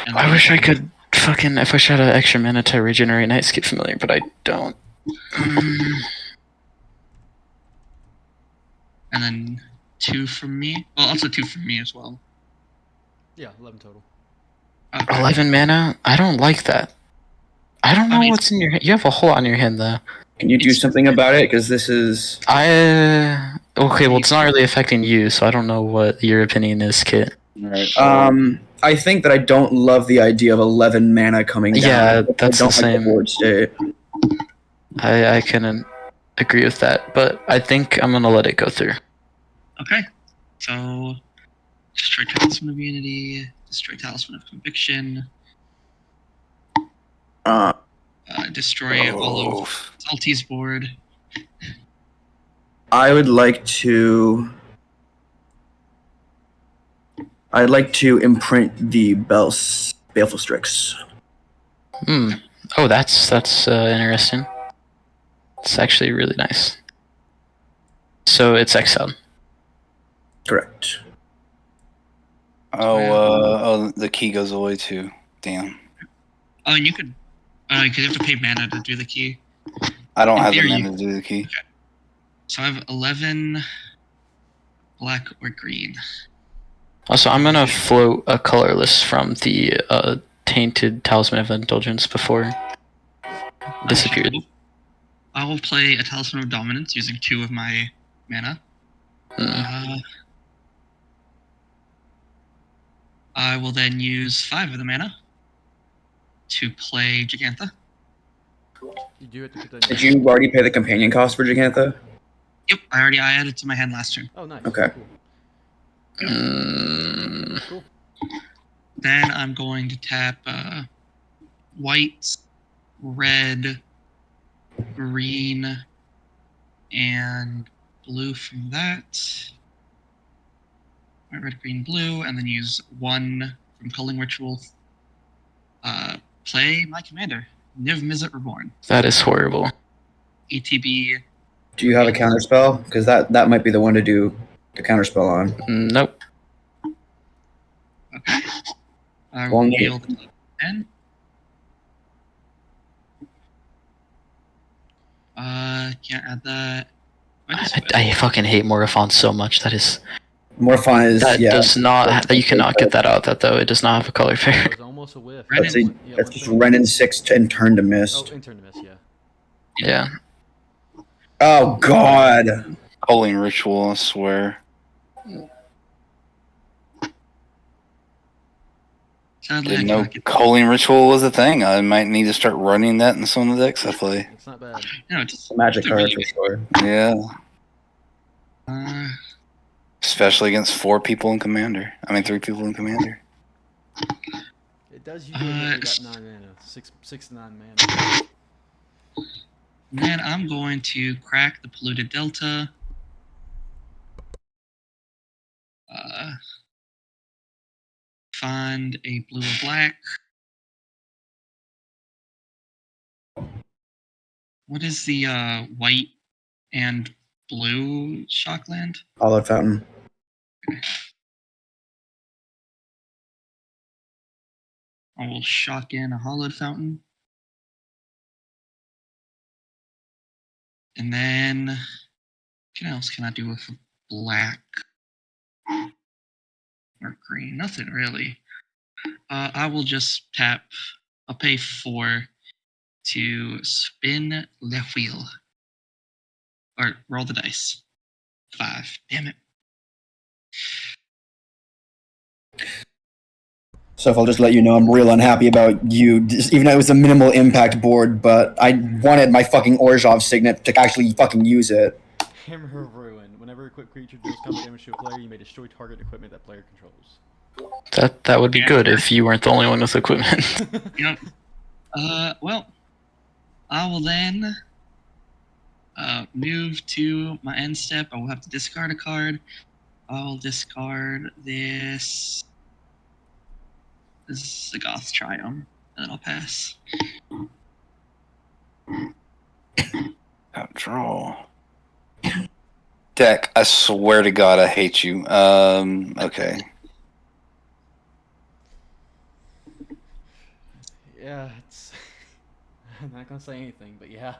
And I wish I could fucking. If I had an extra mana to regenerate Nightscape Familiar, but I don't. And then 2 from me. Well, also 2 from me as well. Yeah, 11 total. Okay. 11 mana? I don't like that. I don't know what's in your hand. You have a whole lot in your hand, though. Can you do something about it? Because this is... Okay, well, it's not really affecting you, so I don't know what your opinion is, Kit. Right. I think that I don't love the idea of 11 mana coming down. Yeah, that's the I don't same. like the board state. I can agree with that, but I think I'm gonna let it go through. Okay. So, destroy Talisman of Unity, destroy Talisman of Conviction, destroy all of Salty's board. I would like to... I'd like to imprint the Baleful Strix. Oh, that's interesting. It's actually really nice. So it's exiled. Correct. Oh, the key goes away too. Damn. Oh, and you could, because you have to pay mana to do the key. I don't In have the theory, mana to do the key. Okay. So I have 11 black or green. Also, I'm gonna float a colorless from the Tainted Talisman of Indulgence before it disappeared. I will play a Talisman of Dominance using 2 of my mana. I will then use 5 of the mana to play Gigantha. You do have to put that in Did you already pay the companion cost for Gigantha? Yep, I added it to my hand last turn. Oh, nice. Okay. Cool. Then I'm going to tap white, red, green, and blue from that. White, red, green, blue, and then use 1 from Culling Ritual. Play my commander, Niv Mizzet Reborn. That is horrible. ETB. Do you have a counterspell? Because that might be the one to do the counterspell on. Nope. Okay. I Well, will yeah. deal the 10. Can't add that. I fucking hate Morophon so much. That is. Morphon is Does not. You cannot get that out. That though it does not have a color pair. That was almost a whiff. Red That's, and- that's just Renin 6 and turn to Oh, mist. intern to miss, yeah. Yeah. Oh god. Culling Ritual, I swear. Sadly, I Didn't know cannot get Culling Ritual was a thing. I might need to start running that in some of the decks I play. It's not bad. No, it's Magic it's a card really for big- sure. Yeah. Especially against 4 people in Commander. I mean, 3 people in Commander. It does usually get you got 9 mana. 6 to 9 mana. Then I'm going to crack the Polluted Delta. Find a blue or black. What is the white and blue shockland? Hollowed Fountain. I will shock in a Hollowed Fountain. And then, what else can I do with black or green? Nothing really. I will just tap. I'll pay 4 to spin the wheel. Or roll the dice. 5. Damn it. So if I'll just let you know, I'm real unhappy about you, even though it was a minimal impact board, but I wanted my fucking Orzhov signet to actually fucking use it. Hammer of Ruin. Whenever a quick creature deals combat damage to a player, you may destroy target equipment that player controls. That would be good if you weren't the only one with equipment. Yep. Well, I will then move to my end step. I will have to discard a card. I'll discard this. This is the Goth Triumph, and then I'll pass. Outdraw. Deck, I swear to God, I hate you. Okay. Yeah, it's. I'm not gonna say anything, but yeah.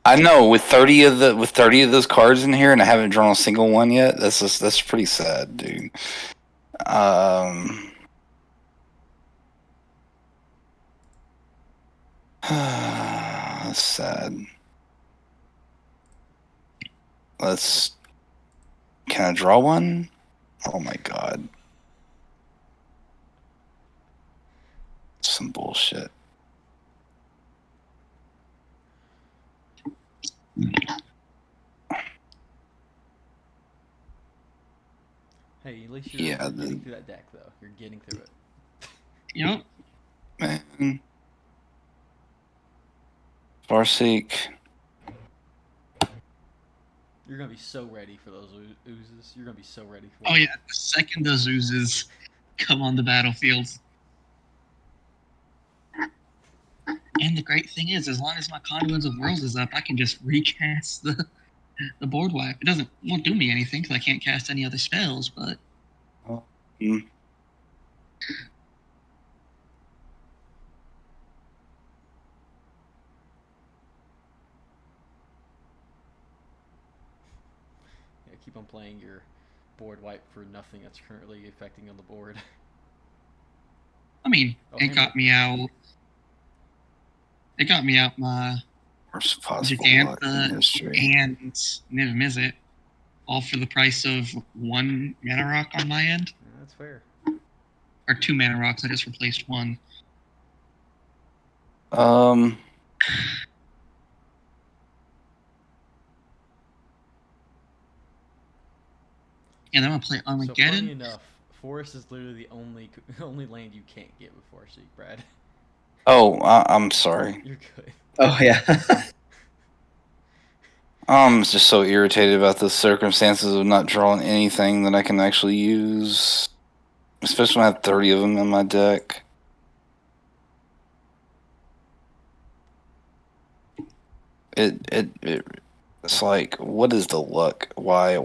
I know with 30 of those cards in here, and I haven't drawn a single one yet. That's pretty sad, dude. That's sad. Can I draw one? Oh my God. Some bullshit. Hey, at least you're Yeah, getting through that deck, though. You're getting through it. Yep. Man. Farseek. You're gonna be so ready for those oozes. You're gonna be so ready for. Oh yeah. The second those oozes come on the battlefield. And the great thing is, as long as my Conduits of Worlds is up, I can just recast the board wipe. It won't do me anything because I can't cast any other spells, but. Mm. Yeah, keep on playing your board wipe for nothing that's currently affecting on the board. I mean, it got me out. It got me out my Worst possible luck in Giganta history. and Niv Mizzet, all for the price of 1 mana rock on my end. Yeah, that's fair. Or 2 mana rocks, I just replaced one. And I'm gonna play So funny Armageddon. enough, Forest is literally the only land you can't get with Farseek, Brad. Oh, I'm sorry. You're good. Oh yeah. I'm just so irritated about the circumstances of not drawing anything that I can actually use. Especially when I have 30 of them in my deck. It's like, what is the luck? Why?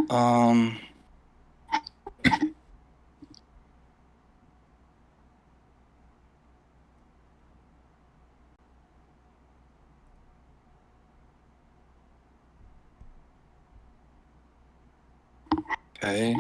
Um, okay.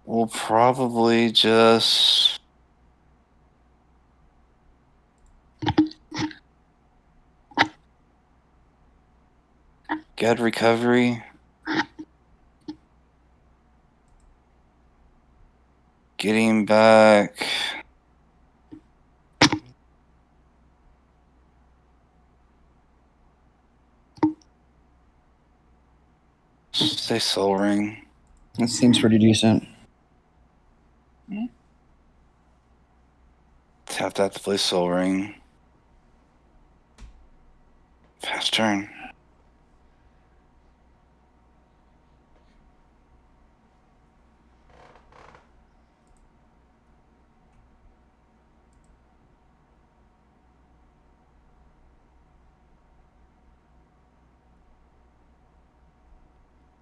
We'll probably just get recovery. Getting back. Say Soul Ring. That seems pretty decent. Tap that to play Soul Ring. Fast turn.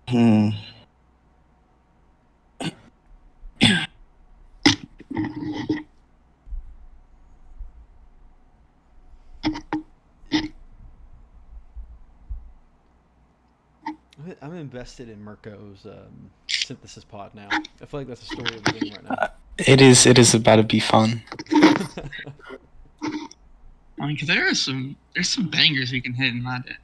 Hmm. I'm invested in Mirko's synthesis pod now. I feel like that's the story of the game right now. It is about to be fun. I mean, 'cause there's some bangers we can hit in my day.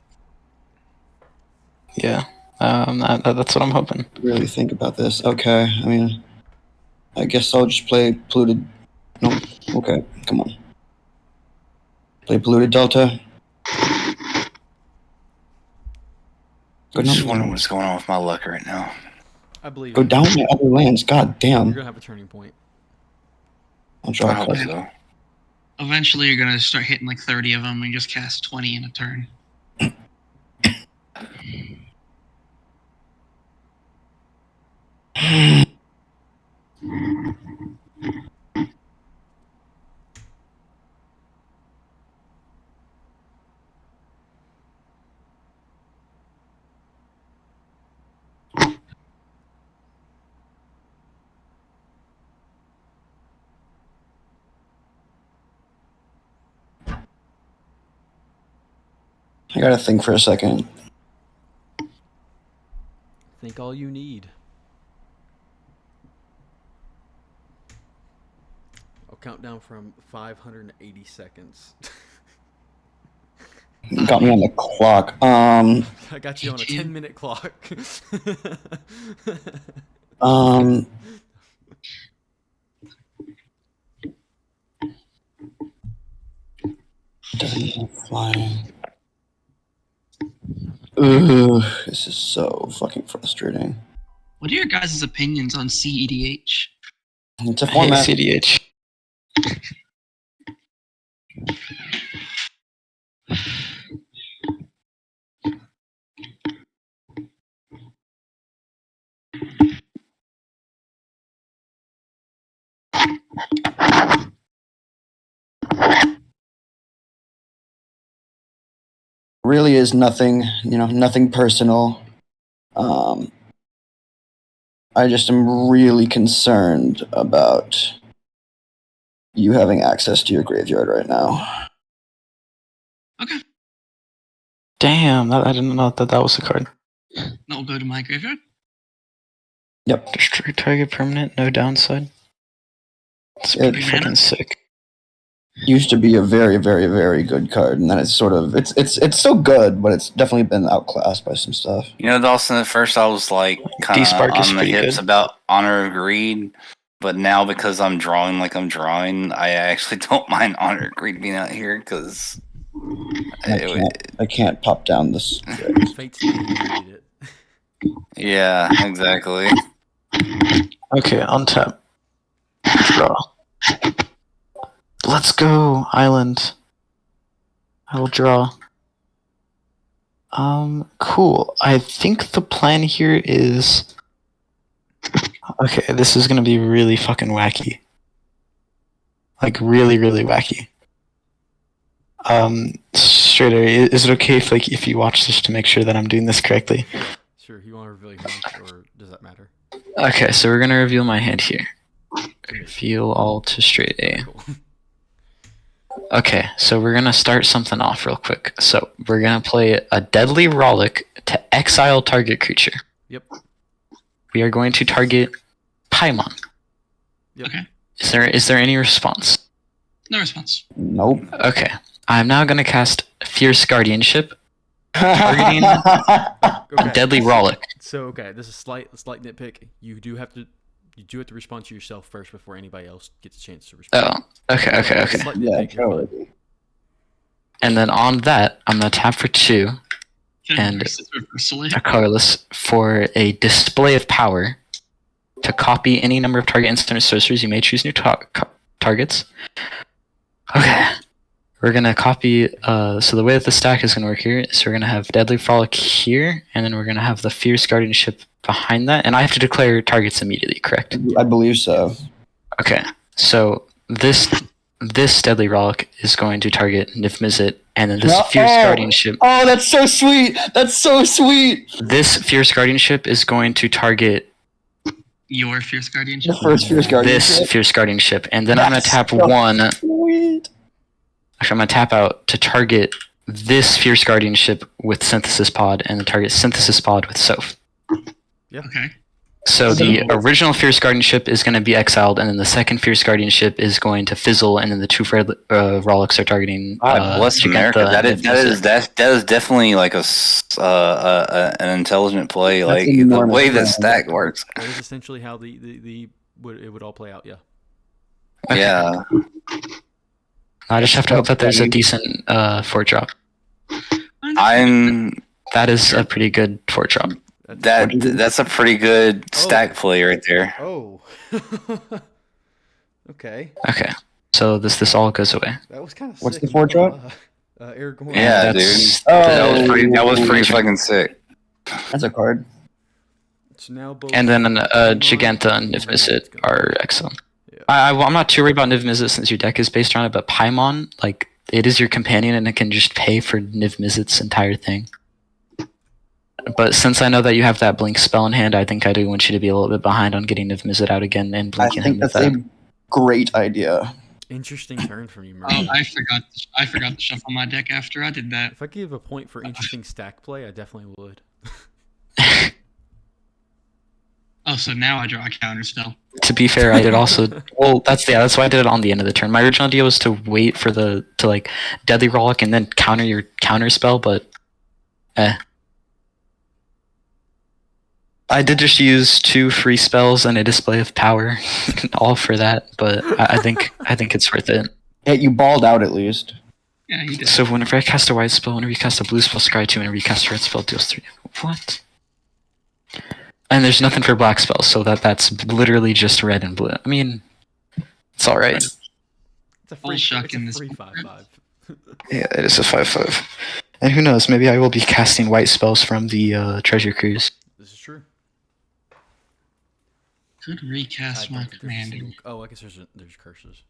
Yeah. That's what I'm hoping. Really think about this. Okay, I mean, I guess I'll just play polluted. No, okay, come on. Play polluted Delta. I'm just wondering what's going on with my luck right now. I believe Go down my other lands. God you're damn. gonna have a turning point. I'll draw I a hope card. so. Eventually, you're gonna start hitting like 30 of them and just cast 20 in a turn. I gotta think for a second. Think all you need. I'll count down from 580 seconds. Got me on the clock. I got you on a 10-minute clock. Um. Doesn't fly. Ooh, this is so fucking frustrating. What are your guys' opinions on CEDH? It's a I hate format. CDH. Really is nothing, nothing personal. I just am really concerned about you having access to your graveyard right now. Okay, Damn, I didn't know that was the card. that will go to my graveyard. Yep. Destroy target permanent, no downside. It's It- pretty freaking sick. Used to be a very, very, very good card, and then it's sort of it's still good, but it's definitely been outclassed by some stuff. You know, Dawson, at first I was like kind of D-Spark is on the pretty hips good. about Honor of Greed, but now because I'm drawing like I'm drawing, I actually don't mind Honor of Greed being out here because I can't pop down this. Fate's name needed it. yeah, exactly. Okay, untap. Draw. Let's go, island. I will draw. Cool. I think the plan here is... Okay, this is gonna be really fucking wacky. Like, really, really wacky. Straight is it okay if you watch this to make sure that I'm doing this correctly? Sure, you want to reveal your hand, or does that matter? Okay, so we're gonna reveal my hand here. Reveal all to straight A. Cool. Okay, so we're gonna start something off real quick. So we're gonna play a Deadly Rollick to exile target creature. Yep. We are going to target Paimon. Yep. Okay. Is there any response? No response. Nope. Okay. I'm now gonna cast Fierce Guardianship, targeting Okay. Deadly Rollick. So okay, this is slight nitpick. You do have to respond to yourself first before anybody else gets a chance to respond. Oh, okay. Slight Yeah, nitpick, you're fine. And then on that, I'm gonna tap for 2 And- Reversally. a colorless for a display of power to copy any number of target instant or sorceries. You may choose new targets. Okay. We're gonna copy, so the way that the stack is gonna work here is we're gonna have Deadly Frolic here, and then we're gonna have the Fierce Guardianship behind that, and I have to declare targets immediately, correct? I believe so. Okay, so this Deadly Rollick is going to target Niv-Mizzet, and then this Fierce Guardianship. Oh, that's so sweet. That's so sweet. This Fierce Guardianship is going to target Your Fierce Guardianship. The first Fierce Guardian. this Fierce Guardianship, and then I'm gonna That's tap so 1. Sweet. Actually, I'm gonna tap out to target this Fierce Guardianship with Synthesis Pod and the target Synthesis Pod with Soph. Okay. So the original Fierce Guardianship is going to be exiled, and then the second Fierce Guardianship is going to fizzle, and then the two relics are targeting. Bless America. Giganta That is definitely like an intelligent play. That's Like the enormous way that plan. stack works. That is essentially how it would all play out. Yeah. Okay. Yeah. I just have to hope that there's a decent fort drop. That is a pretty good fort drop. That's a pretty good stack play right there. Oh. Okay. Okay, so this all goes away. That was kind of. What's the fort drop? Eric. Yeah, dude. Oh. That was pretty fucking sick. That's a card. It's now both And then Giganta and Niv Mizzet are excellent. Yeah. I'm not too worried about Niv Mizzet since your deck is based around it, but Paimon, like, it is your companion and it can just pay for Niv Mizzet's entire thing. But since I know that you have that blink spell in hand, I think I do want you to be a little bit behind on getting Niv Mizzet out again and I blinking him think with that's that. a great idea. Interesting turn from you, Murray. Oh, I forgot to shuffle my deck after I did that. If I could give a point for interesting stack play, I definitely would. Oh, so now I draw a counter spell. To be fair, I did also. Well, that's why I did it on the end of the turn. My original idea was to wait for to Deadly Rollick and then counter your counter spell, but I did just use 2 free spells and a display of power, all for that. But I think it's worth it. Hey, you balled out at least. Yeah, you did. So whenever I cast a white spell, whenever you cast a blue spell, scry 2. Whenever you cast a red spell, deals 3. What? And there's nothing for black spells, so that's literally just red and blue. I mean, it's all right. It's a free, shuck in it's this a free 5/5. Yeah, it is a 5/5. And who knows? Maybe I will be casting white spells from the Treasure Cruise. This is true. Could recast I my don't think there's a commander. single- Oh, I guess there's curses.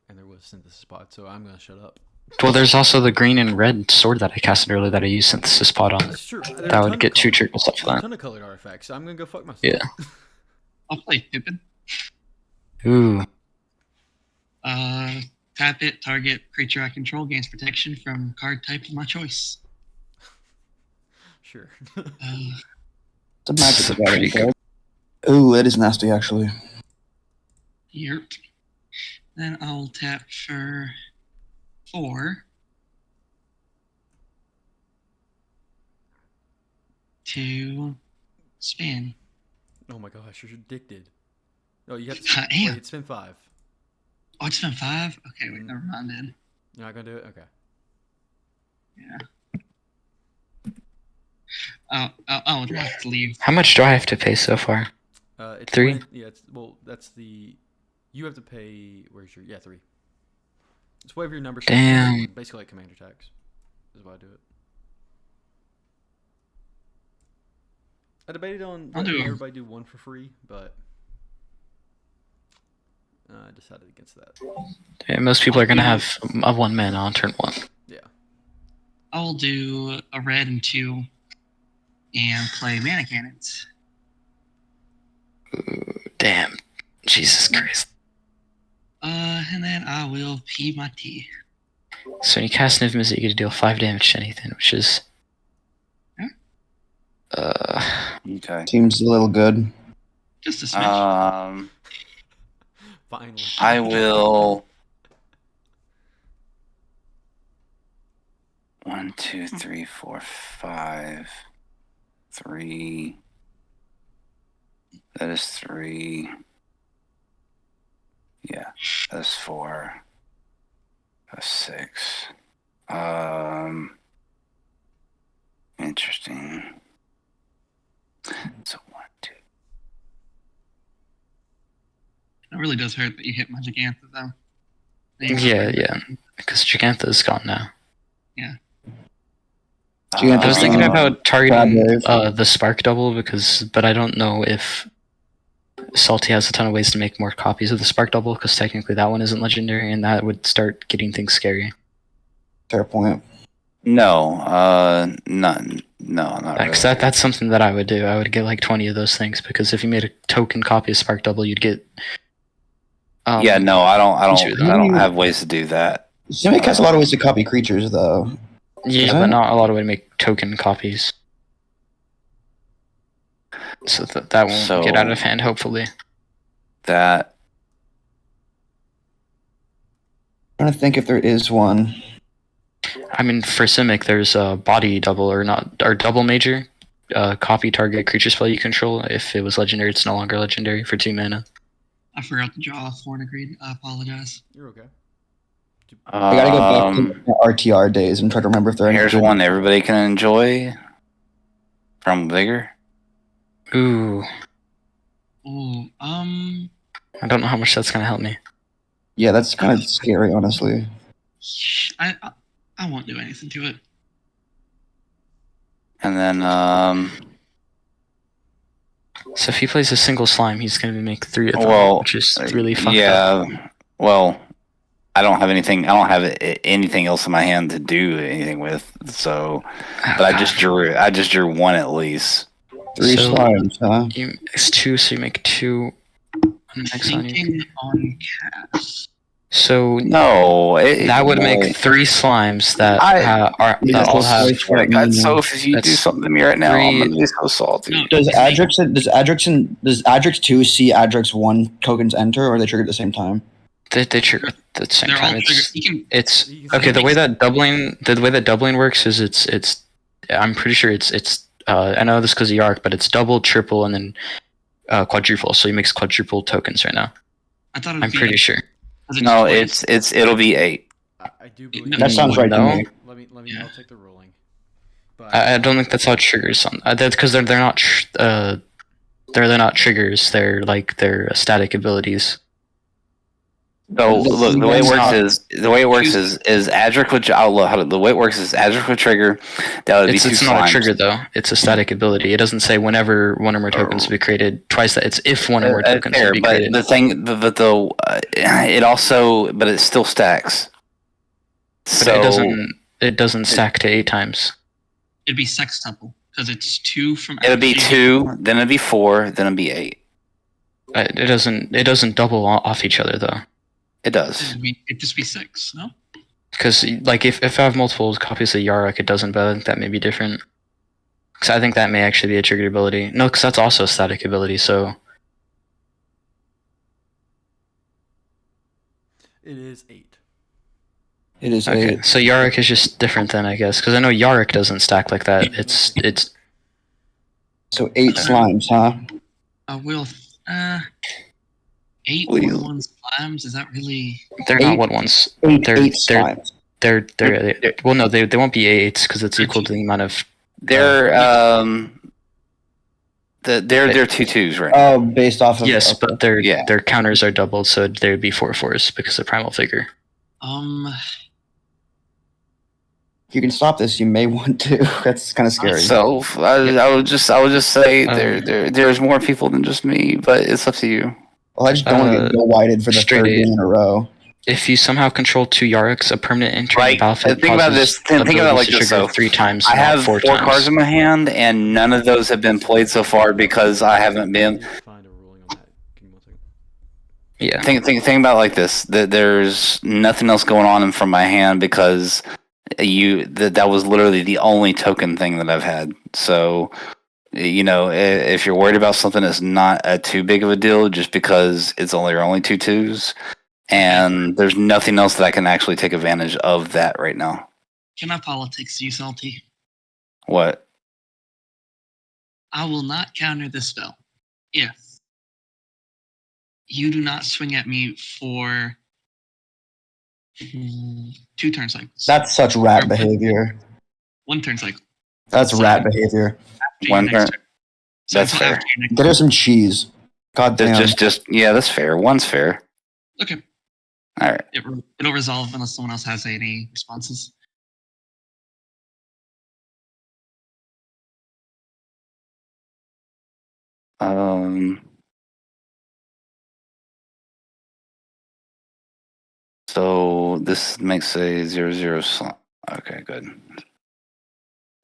And there was Synthesis Pod, so I'm gonna shut up. Well, there's also the green and red sword that I casted earlier that I used Synthesis Pod on. That's true. That would get 2 triple stuff for A that. ton of colored artifacts, so I'm gonna go fuck myself. Yeah. I'll play Pippin. Ooh. Tap it, target creature I control gains protection from card type of my choice. Sure. It's a magic That's card. pretty good. Ooh, that is nasty, actually. Yep. Then I'll tap for 4 to spin. Oh my gosh, you're addicted. No, you got I to am. wait, spin 5. Oh, it's been 5? Okay, wait, never mind then. You're not gonna do it? Okay. Yeah. I'll have to leave. How much do I have to pay so far? It's 3? Yeah, that's the. You have to pay. Where's your. Yeah, 3. It's whatever your number. Damn. Basically, like commander tax. Is why I do it. I debated on I'll letting do 'em. everybody do 1 for free, but I decided against that. Yeah, most people are going to have a 1 mana on turn 1. Yeah. I'll do a red and 2 and play mana cannons. Damn. Jesus Christ. And then I will pee my tea. So when you cast Niv Mizzet, you get to deal 5 damage to anything, which is... Okay. Seems a little good. Just a smidge. Finally. I will. 1, 2, 3, 4, 5. 3. That is 3. Yeah, that's 4. That's 6. Interesting. So 1, 2. It really does hurt that you hit my Giganta, though. Yeah. Because Giganta is gone now. Giganta I was thinking about targeting Wave. the Spark Double, but I don't know if Salty has a ton of ways to make more copies of the Spark Double, because technically that one isn't legendary, and that would start getting things scary. Fair point. No, not really. Because that's something that I would do. I would get like 20 of those things, because if you made a token copy of Spark Double, you'd get... Yeah, no, I two of don't them. have ways to do that. Simic has a lot of ways to copy creatures, though. Yeah, Is but it? not a lot of way to make token copies. So that won't get out of hand, hopefully. That I'm trying to think if there is one. I mean, for Simic, there's a body double or double major. Copy target creature spell you control. If it was legendary, it's no longer legendary for 2 mana. I forgot to draw off Horn Agreed. I apologize. You're okay. I gotta go back to my RTR days and try to remember if there are any. Here's good- one everybody can enjoy from Vigor. Ooh, Ooh, I don't know how much that's gonna help me. Yeah, that's kind of scary, honestly. I won't do anything to it. And then So if he plays a single slime, he's gonna make 3 of them, Well, which is really fucked up. yeah. Well, I don't have anything. I don't have anything else in my hand to do anything with. So, but I just drew one at least. 3 So- slimes, huh? It's 2, so you make 2 on the next on you. Thinking on cast. So No, that would no. make 3 slimes that Yeah, all have. that's Oh my God, Soph, if you do That's something to me right now, I'm 3 gonna be so salty. Does Adrix 2 see Adrix 1 tokens enter, or are they triggered at the same time? They trigger at the same They're all time. triggered. You can It's You can okay. say- The way that doubling works is it's. I'm pretty sure it's. I know this because of Yark, but it's double, triple, and then quadruple. So he makes quadruple tokens right now. I thought it would I'm be pretty sure. No, it'll be 8. I do believe No, That sounds right to No. me. Let me. Yeah. I'll take the ruling. But I don't think that's how it triggers. That's because they're not. They're not triggers. They're static abilities. So look, the way it works Choose- is Adric would. The way it works is Adric would trigger. That would be 2 It's not a slimes. trigger though. It's a static ability. It doesn't say whenever one or more tokens will be created. Twice that. It's if one or more tokens will Fair, be but created. the thing, it also, but it still stacks. But So it doesn't stack to 8 times. It'd be sextuple because it's 2 from. it'll be 2, then it'll be 4, then it'll be 8. It doesn't double off each other though. It does. It'd just be 6. No. Because like if I have multiple copies of Yarok, it doesn't. But I think that may be different. Because I think that may actually be a triggered ability. No, because that's also a static ability. So it is 8. It is okay. 8. So Yarok is just different then, I guess. Because I know Yarok doesn't stack like that. It's So 8 slimes, huh? Will. 8 Will. 1/1 slimes. Is that really? they're 8 not what ones. 8 They're- 8 they're- slimes. They're well no they won't be 8s because it's equal to the amount of They're they're 2/2s right now. Oh, based off of. yes, but their Yeah. their counters are doubled, so they would be 4/4s because of primal figure. You can stop this. You may want to. That's kind of scary. So I would just say Um, there's more people than just me, but it's up to you. Well, I just don't want to get whited for the straight 3rd eight. game in a row. If you somehow control 2 Yarriks, a permanent entry Right, in the battlefield think about causes this- think about it abilities like to this, trigger though. 3 times. I not have 4 4 times. cards in my hand, and none of those have been played so far because I haven't been. Let me find a ruling on that. Give me 1 second. Yeah. Think about it like this: that there's nothing else going on from my hand because that was literally the only token thing that I've had. So, if you're worried about something that's not too big of a deal, just because it's only 2 2s, and there's nothing else that I can actually take advantage of that right now. Can I politics you, Salty? What? I will not counter this spell if you do not swing at me for 2 turn cycles. That's such rat behavior. 1 turn cycle. That's rat behavior. After your One next turn. So That's until fair. after your next Get her some cheese. God damn. Just yeah, that's fair. One's fair. Okay. All right. It'll resolve unless someone else has any responses. So this makes a 0/0 slot. Okay, good.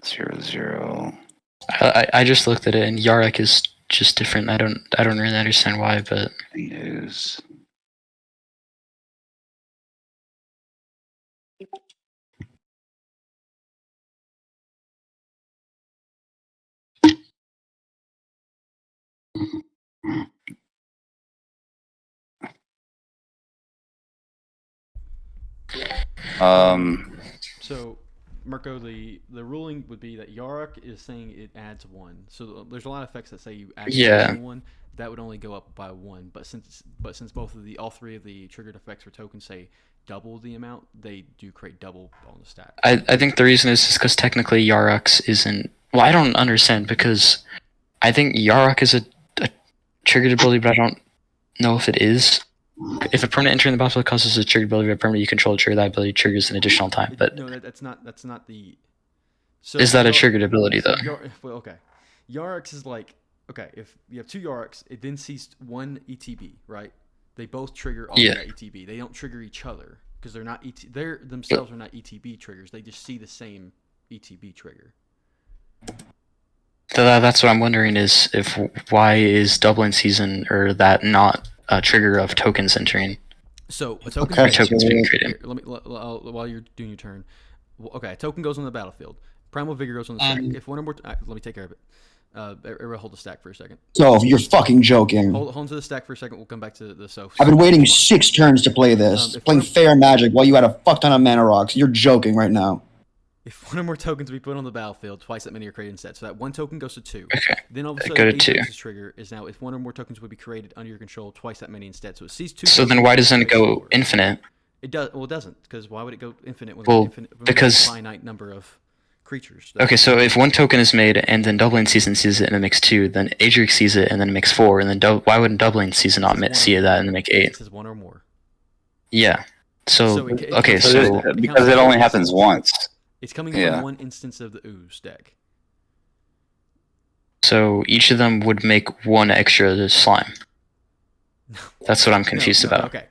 0/0. I just looked at it and Yarok is just different. I don't really understand why, but Is So, Mirko, the ruling would be that Yarok is saying it adds 1. So there's a lot of effects that say you actually add 1. That would only go up by 1. But since all three of the triggered effects or tokens say double the amount, they do create double on the stack. I think the reason is because technically Yarok's isn't. Well, I don't understand because I think Yarok is a triggered ability, but I don't know if it is. If a permanent entering the battlefield causes a triggered ability of a permanent you control to trigger, that ability triggers an additional time. But no, that's not the. So is that a triggered ability though? Well, okay. Yarok's is like, okay, if you have 2 Yarok's, it then sees 1 ETB, right? They both trigger all that ETB. They don't trigger each other because they're not they're themselves are not ETB triggers. They just see the same ETB trigger. So that's what I'm wondering is why is Dublin season or that not a trigger of tokens entering? So a token tokens being created. Here, while you're doing your turn. Okay, a token goes on the battlefield. Primal Vigor goes on the stack. If one or more, let me take care of it. Everybody hold the stack for a second. So you're fucking joking. Hold on to the stack for a second. We'll come back to the so. I've been waiting 6 turns to play this. Playing fair magic while you had a fuck ton of mana rocks. You're joking right now. If one or more tokens be put on the battlefield, twice that many are created instead. So that 1 token goes to 2. Okay. Then all of a Go sudden, to 2. Ajax's trigger is now if one or more tokens would be created under your control, twice that many instead. So it sees 2. So then why doesn't it go infinite? It does. Well, it doesn't, because why would it go infinite when because there's a finite number of creatures? Okay, so if 1 token is made and then Doubling Season sees it and it makes 2, then Adric sees it and then it makes 4, and then why wouldn't Doubling Season not see that and then make 8? It says 1 or more. Yeah. So because it only happens once. It's coming from 1 instance of the ooze deck. So each of them would make 1 extra slime. That's what I'm confused about. Okay.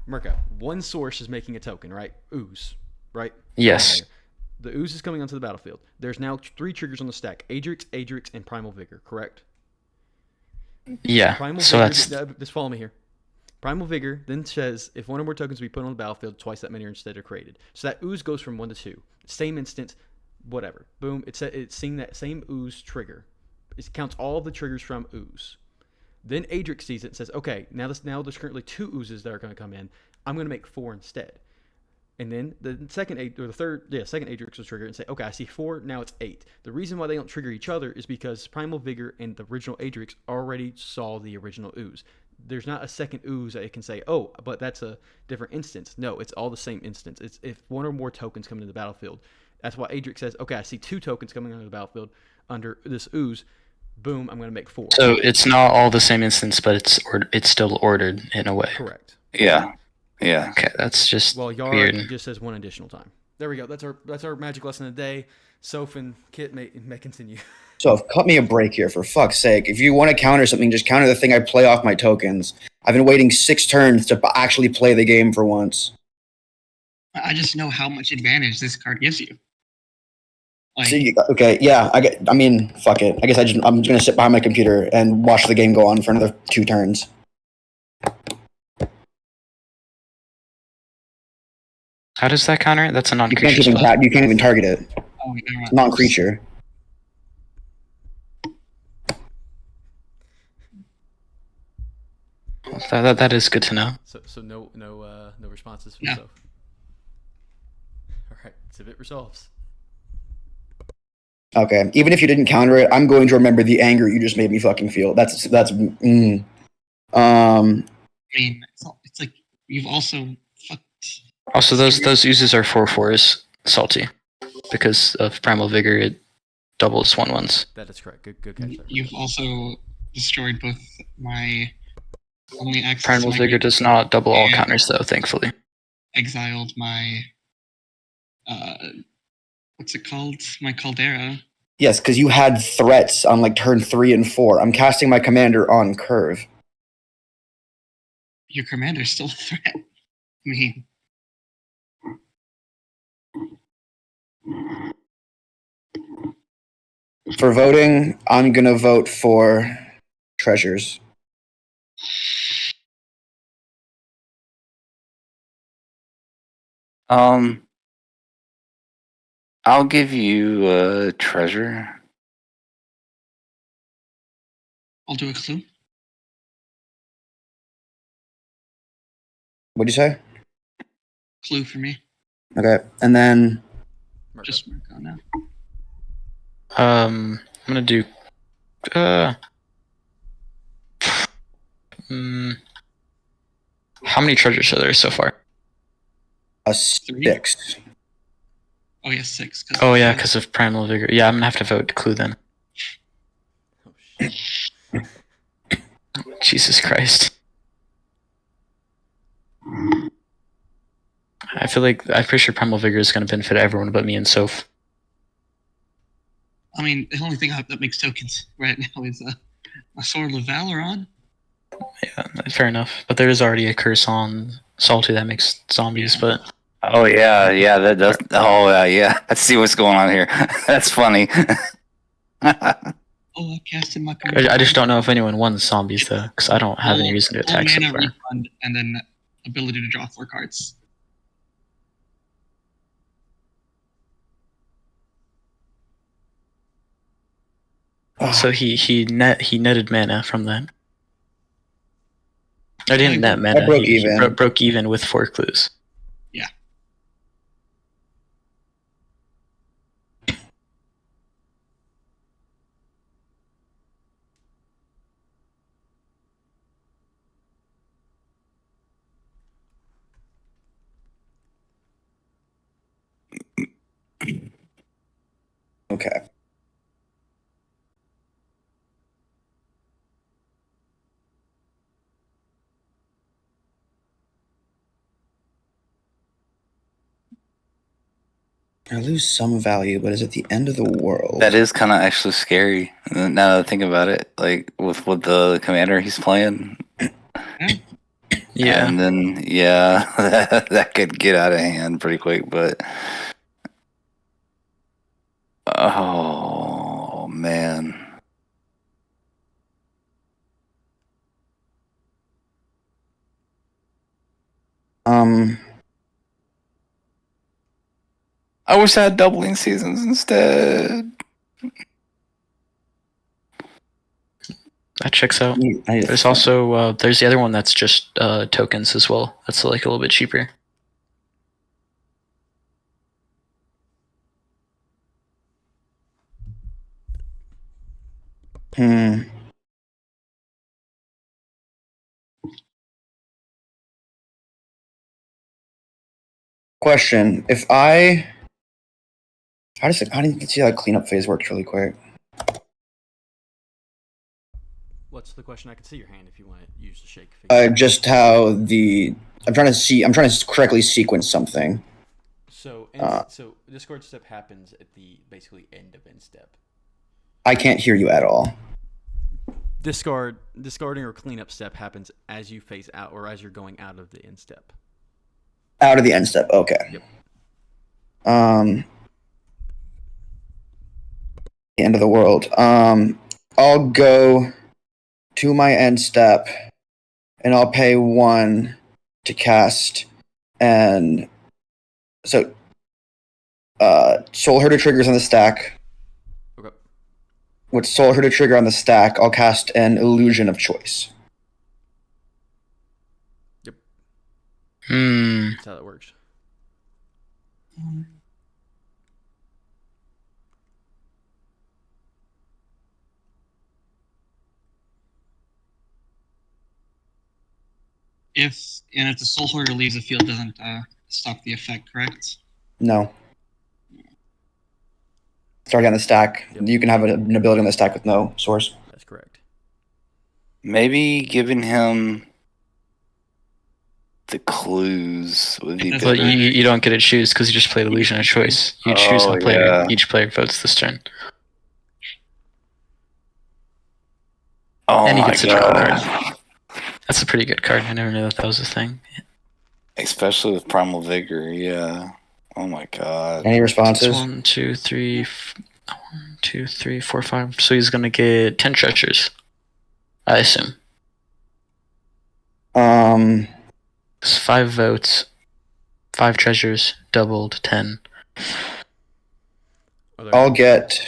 Mirko, 1 source is making a token, right? Ooze, right? Yes. The ooze is coming onto the battlefield. There's now 3 triggers on the stack: Adrix, and Primal Vigor, correct? Yeah. Primal so Vigor, that's just follow me here. Primal Vigor then says if 1 or more tokens be put on the battlefield, twice that many are instead are created. So that ooze goes from 1 to 2. Same instance, whatever. Boom. It's seeing that same ooze trigger. It counts all the triggers from ooze. Then Adrix sees it and says, okay, now there's currently 2 oozes that are going to come in. I'm going to make 4 instead. And then the second Adrix will trigger and say, okay, I see 4, now it's 8. The reason why they don't trigger each other is because Primal Vigor and the original Adrix already saw the original ooze. There's not a second ooze that it can say, oh, but that's a different instance. No, it's all the same instance. It's if 1 or more tokens come into the battlefield. That's why Adrix says, okay, I see 2 tokens coming onto the battlefield under this ooze. Boom, I'm going to make 4. So it's not all the same instance, but it's still ordered in a way. Correct. Yeah. Yeah. Okay, that's just Yarok weird. just says 1 additional time. There we go. That's our magic lesson of the day. Soph and Kit may continue. So cut me a break here, for fuck's sake. If you want to counter something, just counter the thing I play off my tokens. I've been waiting 6 turns to actually play the game for once. I just know how much advantage this card gives you. Okay, yeah. I mean, fuck it. I guess I'm just gonna sit behind my computer and watch the game go on for another 2 turns. How does that counter? That's a non-creature You spell. can't even target it. Oh, It's non-creature. That is good to know. So no responses from No. Soph. All right, Civet resolves. Okay, even if you didn't counter it, I'm going to remember the anger you just made me fucking feel. I mean, it's like you've also fucked. Also, those oozes are 4/4s salty because of Primal Vigor. It doubles 1/1s. That is correct. Good catch there. You've also destroyed both my only access. Primal to my Vigor does not double all and counters, though. Thankfully. Exiled my what's it called? My Caldera. Yes, because you had threats on like turn 3 and 4. I'm casting my commander on curve. Your commander's still a threat. I mean, For voting, I'm gonna vote for treasures. I'll give you a treasure. I'll do a clue. What'd you say? Clue for me. Okay, and then Just mark on now. I'm gonna do. How many treasures are there so far? a 6. Oh yeah, 6. Oh yeah, because of Primal Vigor. Yeah, I'm gonna have to vote Clue then. Oh shit. Jesus Christ. I feel like I'm pretty sure Primal Vigor is gonna benefit everyone but me and Soph. I mean, the only thing that makes tokens right now is a Sword of Valor on. Yeah, fair enough. But there is already a curse on Salty that makes zombies, but Oh yeah, that does. Oh yeah. I see what's going on here. That's funny. Oh, I casted my. I just don't know if anyone won the zombies though, because I don't have any reason to attack so mana far. refund and then ability to draw 4 cards. So he netted mana from that. I didn't net mana. broke He even. broke even with 4 clues. Yeah. Okay. I lose some value, but is it the end of the world? That is kind of actually scary. Now that I think about it, like with the commander he's playing. Yeah. And then that could get out of hand pretty quick. But oh man. I wish I had doubling seasons instead. That checks out. I There's also there's the other one that's just tokens as well. That's like a little bit cheaper. Question: how do you see how cleanup phase works really quick? What's the question? I can see your hand if you want to use the shake. Just how I'm trying to correctly sequence something. So so discord step happens at the basically end of end step. I can't hear you at all. Discarding or cleanup step happens as you phase out or as you're going out of the end step. Out of the end step. Okay. Yep. The end of the world. I'll go to my end step, and I'll pay 1 to cast, and so Soul Herder triggers on the stack. Okay. With Soul Herder trigger on the stack, I'll cast an Illusion of Choice. Yep. Hmm. That's how that works. If the Soul Hoarder leaves the field, doesn't stop the effect, correct? No. It's already on the stack. Yep. You can have an ability on the stack with no source. That's correct. Maybe giving him the clues would be But But better. you don't get to choose because you just played Illusion of Choice. You choose Oh, a player. yeah. Each player votes this turn. Oh And he my gets a draw god. card. That's a pretty good card. I never knew that was a thing. Especially with Primal Vigor, yeah. Oh my god. Any It's responses? 1, 2, 3, 4, 5. So he's gonna get 10 treasures, I assume. It's 5 votes, 5 treasures, doubled, 10. Are there I'll get.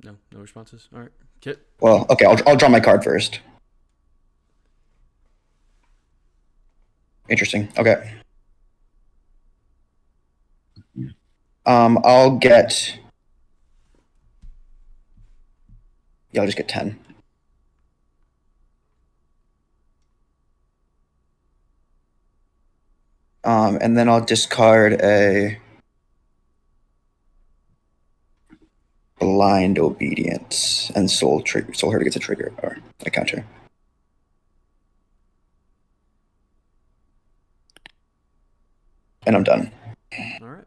no responses. All right, Kit. Well, okay. I'll draw my card first. Interesting. Okay. I'll get. Yeah, I'll just get 10. And then I'll discard a blind obedience and soul trigger. Soul Herder gets a trigger or a counter. And I'm done. All right.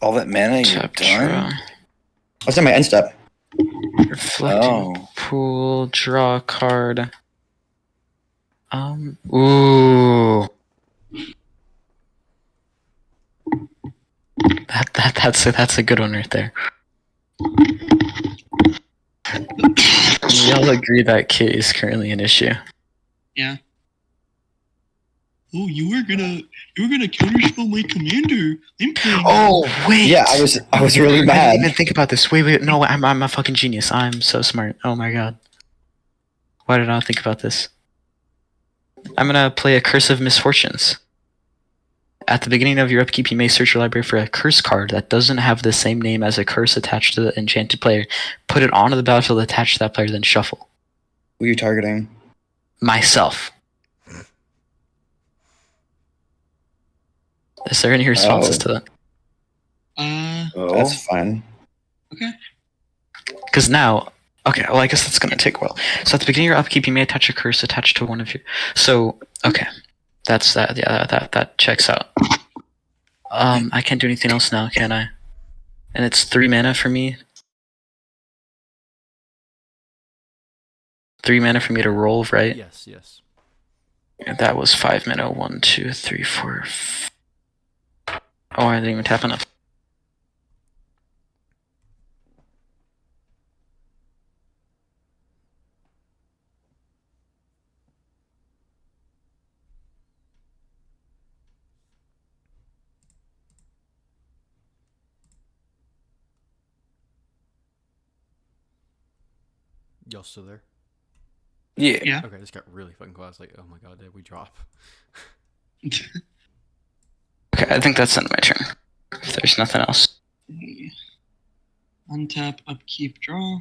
All that mana you're Tap draw. done? What's in my end step? Reflecting Oh. pool, draw a card. Ooh. That's a good one right there. We all agree that Kit is currently an issue. Yeah. Oh, you were gonna counterspell my commander. I'm playing. Oh wait! Yeah, I was really I mad. didn't even think about this. Wait, no, I'm a fucking genius. I'm so smart. Oh my god. Why did I not think about this? I'm gonna play a Curse of Misfortunes. At the beginning of your upkeep, you may search your library for a curse card that doesn't have the same name as a curse attached to the enchanted player. Put it onto the battlefield attached to that player, then shuffle. Who are you targeting? Myself. Is there any responses to that? Oh. That's fine. Okay. Because now, okay, well, I guess that's gonna take a while. So at the beginning of your upkeep, you may attach a curse attached to one of your. So okay, that's that. Yeah, that checks out. I can't do anything else now, can I? And it's 3 mana for me. 3 mana for me to roll, right? Yes. And that was 5 mana. 1, 2, 3, 4. Oh, I didn't even tap enough. Y'all still there? Yeah. Yeah. Okay, this got really fucking quiet. I was like, oh my god, did we drop? Okay, I think that's end of my turn. If there's nothing else. Untap, upkeep, draw.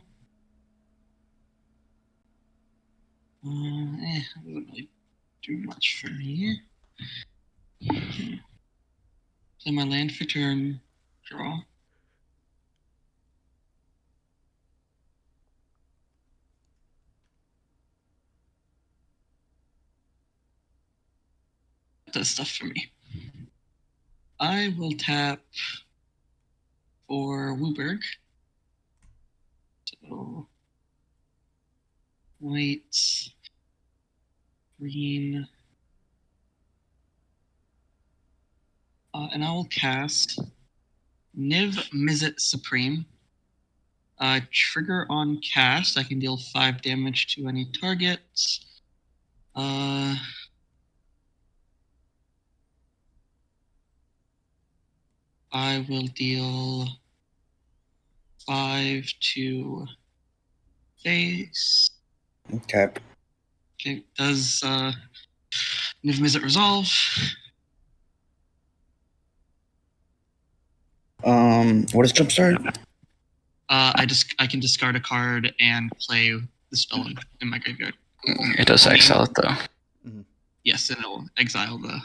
Doesn't really do much for me. Play my land for turn, draw. Does stuff for me. I will tap for Wooburg. So white, green, and I will cast Niv Mizzet Supreme. Trigger on cast. I can deal 5 damage to any targets. I will deal 5 to face. Okay. Okay, does Niv Mizzet resolve? What is Jumpstart? I can discard a card and play the spell in my graveyard. It does exile it though. Yes, and it'll exile the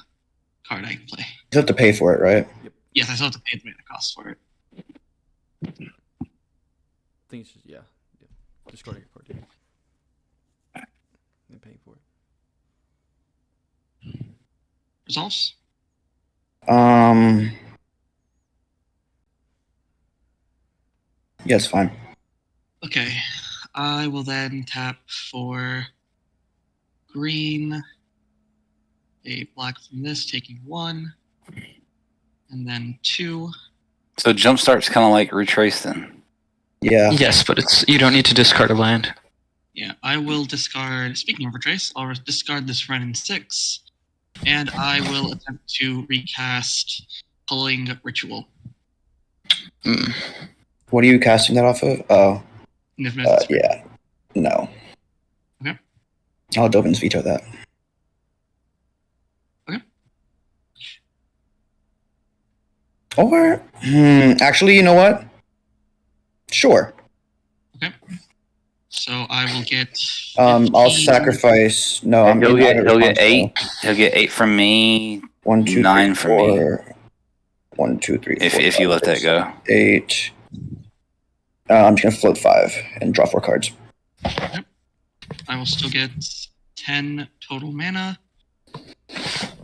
card I play. You have to pay for it, right? Yes, I still have to pay the mana cost for it. I think it's just yeah. Discarding a card. Yeah. And paying for it. Resolves? Yes, fine. Okay. I will then tap for green, a black from this, taking 1, and then 2. So Jumpstart's kind of like Retrace then. Yeah. Yes, but it's you don't need to discard a land. Yeah, I will discard. Speaking of retrace, I'll discard this Ren in 6, and I will attempt to recast Culling Ritual. Mm. What are you casting that off of? Oh, yeah. No. Okay. I'll Dovin's veto that. Okay. Or, actually, you know what? Sure. Okay. So I will get. I'll 15. sacrifice. No, I'm He'll being get 8. irresponsible. He'll get 8 from me. 1, 2, 9 3, from me. 4. 1, 2, 3, 4. If you let that go. 8. I'm just gonna float 5 and draw 4 cards. Yep. I will still get 10 total mana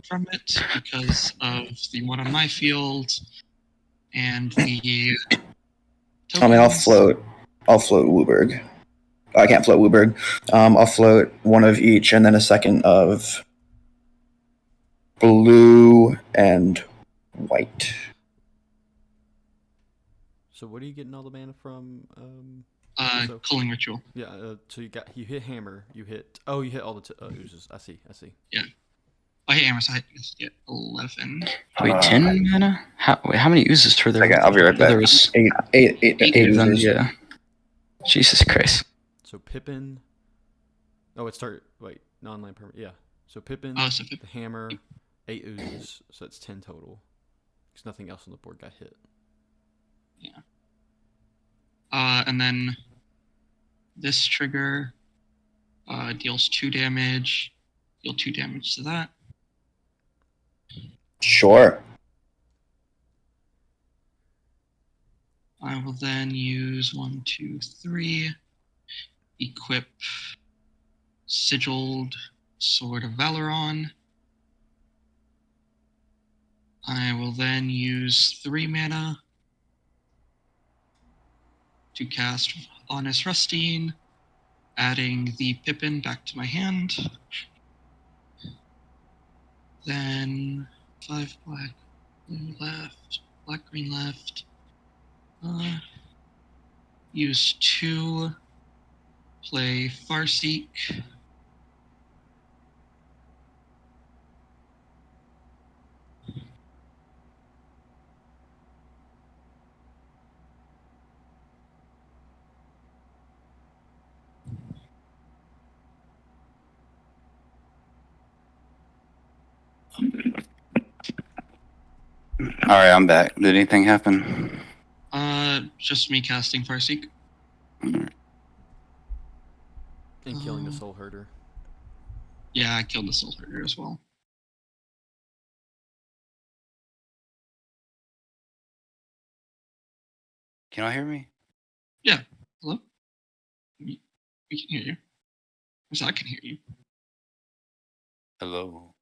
from it because of the one on my field and the. I mean, I'll tokens. float Wooburg. I can't float Wooburg. I'll float one of each and then a second of blue and white. So what are you getting all the mana from? Culling Ritual. Yeah. So you hit hammer. You hit all the oozes. I see. I hit Amherst. I get 11. Wait, 10 mana? How many oozes were there? Okay, I'll be right back. There was 8 of them, oozes. yeah. Jesus Christ. So Pippin. Oh, non-land permanent. Yeah. So Pippin, Oh, so Pippin. the hammer, 8 oozes. So that's 10 total. Because nothing else on the board got hit. Yeah. And then this trigger deals 2 damage. Deal 2 damage to that. Sure. I will then use 1, 2, 3. Equip Sigiled Sword of Valoron. I will then use 3 mana to cast Honest Rustine, adding the Pippin back to my hand. Then 5 black, blue left, black, green left. Use 2, play Farseek. All right, I'm back. Did anything happen? Just me casting Farseek. And killing the soul herder. Yeah, I killed the Soul Herder as well. Can you hear me? Yeah. Hello? We can hear you. At least I can hear you. Hello.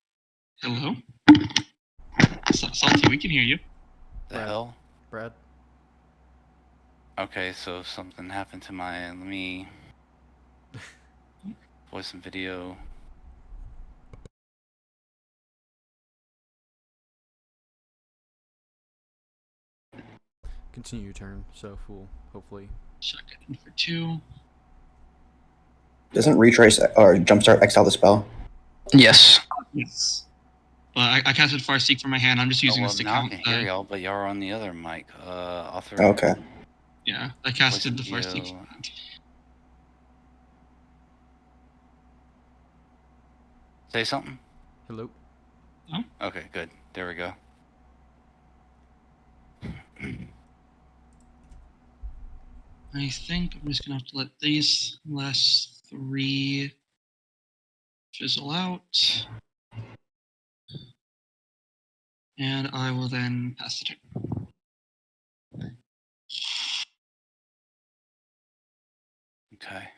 Hello? Salty, we can hear you. The hell? Brad. Okay, so something happened to my. Let me. Voice and video. Continue your turn. So fool. Hopefully. Check it in for 2. Doesn't retrace or jumpstart exile the spell? Yes. Yes. But I casted Farseek from my hand. I'm just using this to now count. I can hear y'all, but y'all are on the other mic. Author. Okay. Yeah, I casted the Voice Farseek. video. Say something. Hello. Okay, good. There we go. I think I'm just gonna have to let these last 3 fizzle out. And I will then pass the turn. Okay.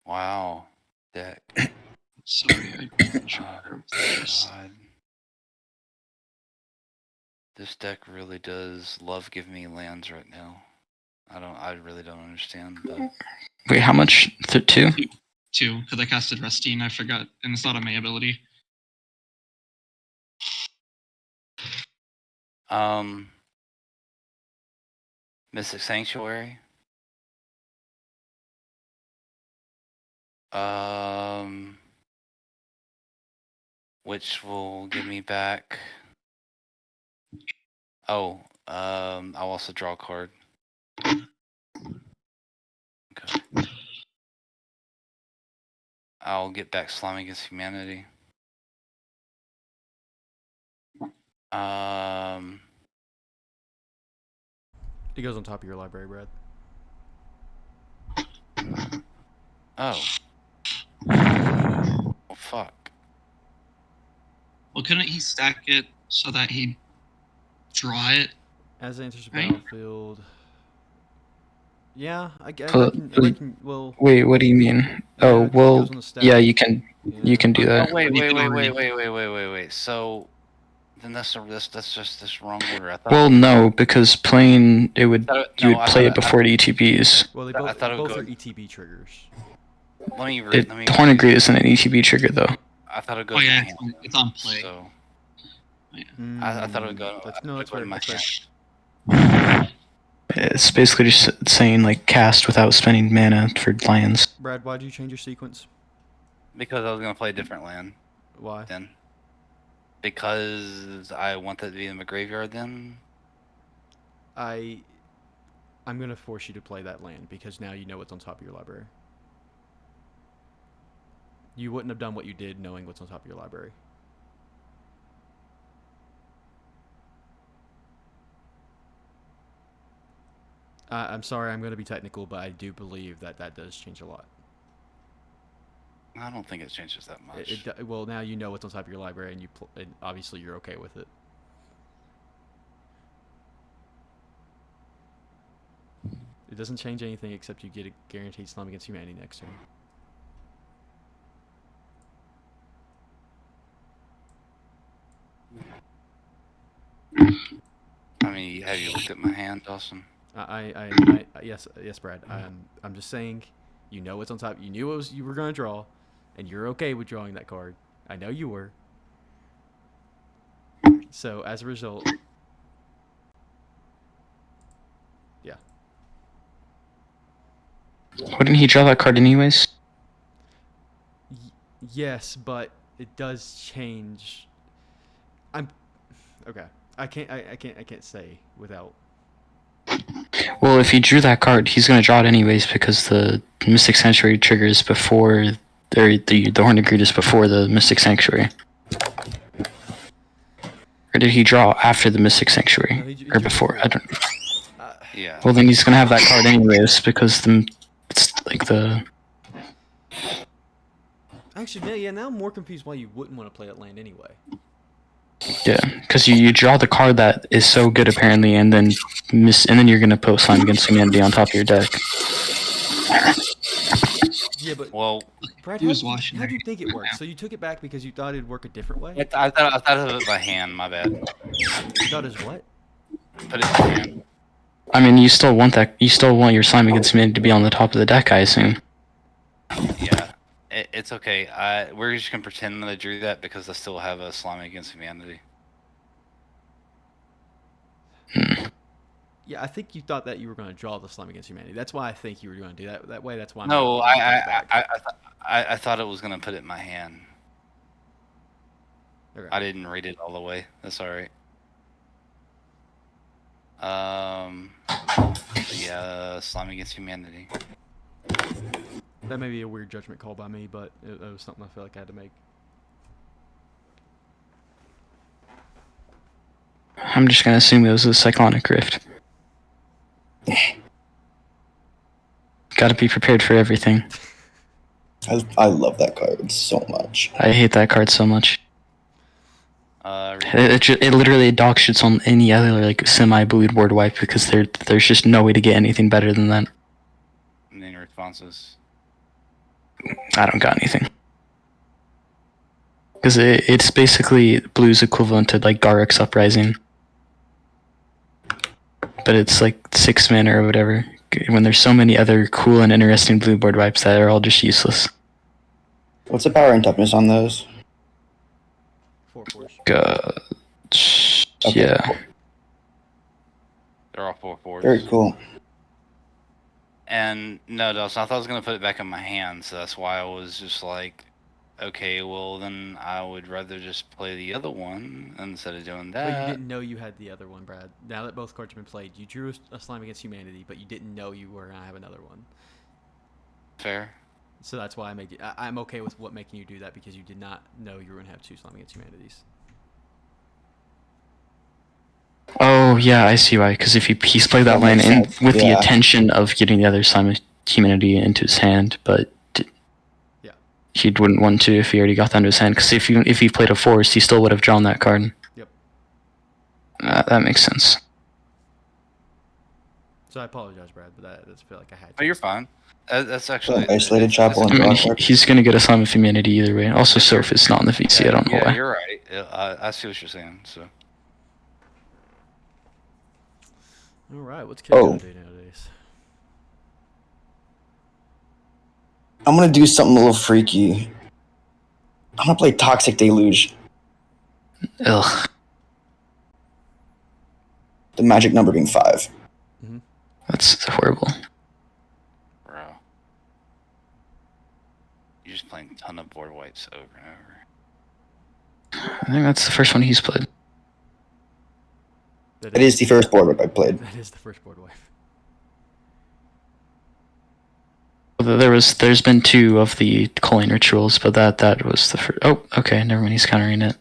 Wow. Deck. Sorry, I God. This deck really does love giving me lands right now. I really don't understand. But Wait, how much? 2? 2, because I casted Rustine. I forgot, and it's not a May ability. Mystic Sanctuary. Which will give me back. Oh, I'll also draw a card. Okay. I'll get back Slime Against Humanity. It goes on top of your library, Brad. Oh. Oh, fuck. Well, couldn't he stack it so that he'd draw it? As it enters the Right. battlefield. Yeah, I Uh, can. Well, Wait, what do you mean? yeah, Oh, 'cause it well, goes on the stack. yeah, you can do Oh, that. wait. You can already- So, then that's just this wrong order. I thought. Well, no, because playing it would I you would thought- play it before the ETBs. Well, they I both, thought it would both go- are ETB triggers. Let me read. Horn and Greed isn't an ETB trigger though. I thought it would go. Oh in my yeah, hand. it's on play. So I thought it would go. That's, I no, thought it that's would go fair. in my That's hand. fair. It's basically just saying like cast without spending mana for lions. Brad, why did you change your sequence? Because I was gonna play a different land Why? then. Because I want that to be in the graveyard then. I'm gonna force you to play that land because now you know what's on top of your library. You wouldn't have done what you did knowing what's on top of your library. I'm sorry, I'm going to be technical, but I do believe that that does change a lot. I don't think it changes that much. Well, now you know what's on top of your library, and and obviously you're okay with it. It doesn't change anything except you get a guaranteed Slime Against Humanity next turn. I mean, have you looked at my hand, Dawson? Yes, Brad. I'm just saying, you know what's on top. You knew you were going to draw, and you're okay with drawing that card. I know you were. So as a result, yeah. Wouldn't he draw that card anyways? Yes, but it does change. Okay. I can't say without. Well, if he drew that card, he's gonna draw it anyways because the Mystic Sanctuary triggers before, or the Horn of Greed is before the Mystic Sanctuary. Or did he draw after the Mystic Sanctuary? No, he Or drew before? I don't. Yeah. Well, then he's gonna have that card anyways because it's like the. Actually, yeah. Now I'm more confused why you wouldn't want to play that land anyway. Yeah, because you draw the card that is so good apparently, and then you're gonna put Slime Against Humanity on top of your deck. Yeah, but Well, Brad, He was how'd watching you that. think it worked? So you took it back because you thought it'd work a different way? I thought of it by hand. My bad. You thought it was what? Put it by hand. I mean, you still want that. You still want your Slime Against Humanity to be on the top of the deck, I assume. Yeah. It's okay. We're just gonna pretend that I drew that because I still have a Slime Against Humanity. Yeah, I think you thought that you were going to draw the Slime Against Humanity. That's why I think you were going to do that way. That's why. I'm No, gonna take it back. I thought it was gonna put it in my hand. Okay. I didn't read it all the way. That's all right. Yeah, Slime Against Humanity. That may be a weird judgment call by me, but it was something I feel like I had to make. I'm just gonna assume it was a Cyclonic Rift. Gotta be prepared for everything. I love that card so much. I hate that card so much. It literally dog shits on any other like semi-bleed board wipe because there's just no way to get anything better than that. Any responses? I don't got anything. Because it's basically blue's equivalent to like Garruk's Uprising. But it's like 6 mana or whatever. When there's so many other cool and interesting blue board wipes that are all just useless. What's the power and toughness on those? 4 force. Yeah. They're all 4/4s. Very cool. And no, Dawson, I thought I was gonna put it back in my hand, so that's why I was just like, okay, well then I would rather just play the other one instead of doing that. But you didn't know you had the other one, Brad. Now that both cards have been played, you drew a Slime Against Humanity, but you didn't know you were gonna have another one. Fair. So that's why I'm okay with making you do that, because you did not know you were gonna have 2 Slime Against Humanities. Oh yeah, I see why. Because if he's played that That land makes in sense, with the yeah. intention of getting the other Slime of Humanity into his hand, but Yeah. he wouldn't want to if he already got that into his hand. Because if he played a forest, he still would have drawn that card. Yep. That makes sense. So I apologize, Brad, but that's feel like I had to. Oh, you're fine. That's actually Isolated chapel that's and I mean, draw card. he's gonna get a Slime of Humanity either way. Also, Surf is not in the VC. I don't know yeah, why. you're right. I see what you're saying. So All right, what's Oh. Kid gonna do nowadays? I'm gonna do something a little freaky. I'm gonna play Toxic Deluge. Ugh, The magic number being 5. that's horrible. bro, you're just playing a ton of board whites over and over. I think that's the first one he's played. It is the first board I played. That is the first board wipe. There's been 2 of the Culling Rituals, but that was the first. Oh, okay, never mind. He's countering it.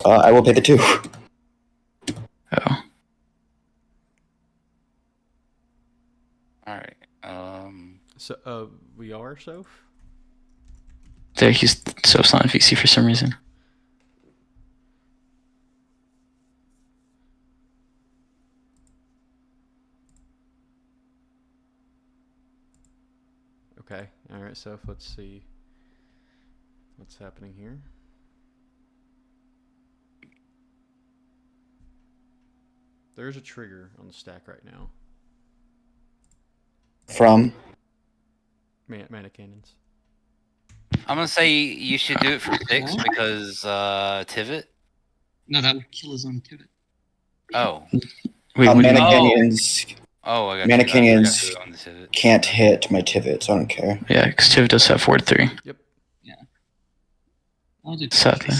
I will pay the 2. Oh, All right. So, we are Soph? there he's so not in VC for some reason. Okay, alright, Soph, let's see what's happening here. There's a trigger on the stack right now. From Mana Cannons. I'm gonna say you should do it for 6 because Tivit. No, that would kill his own pivot. Oh, Wait, what do you Mana mean? Canyons oh, I got Mana you. I Canyons forgot to do it on the Tivit. can't hit my Tivit, so I don't care. Yeah, because Tiv does have Ward 3. I'll do Sadly.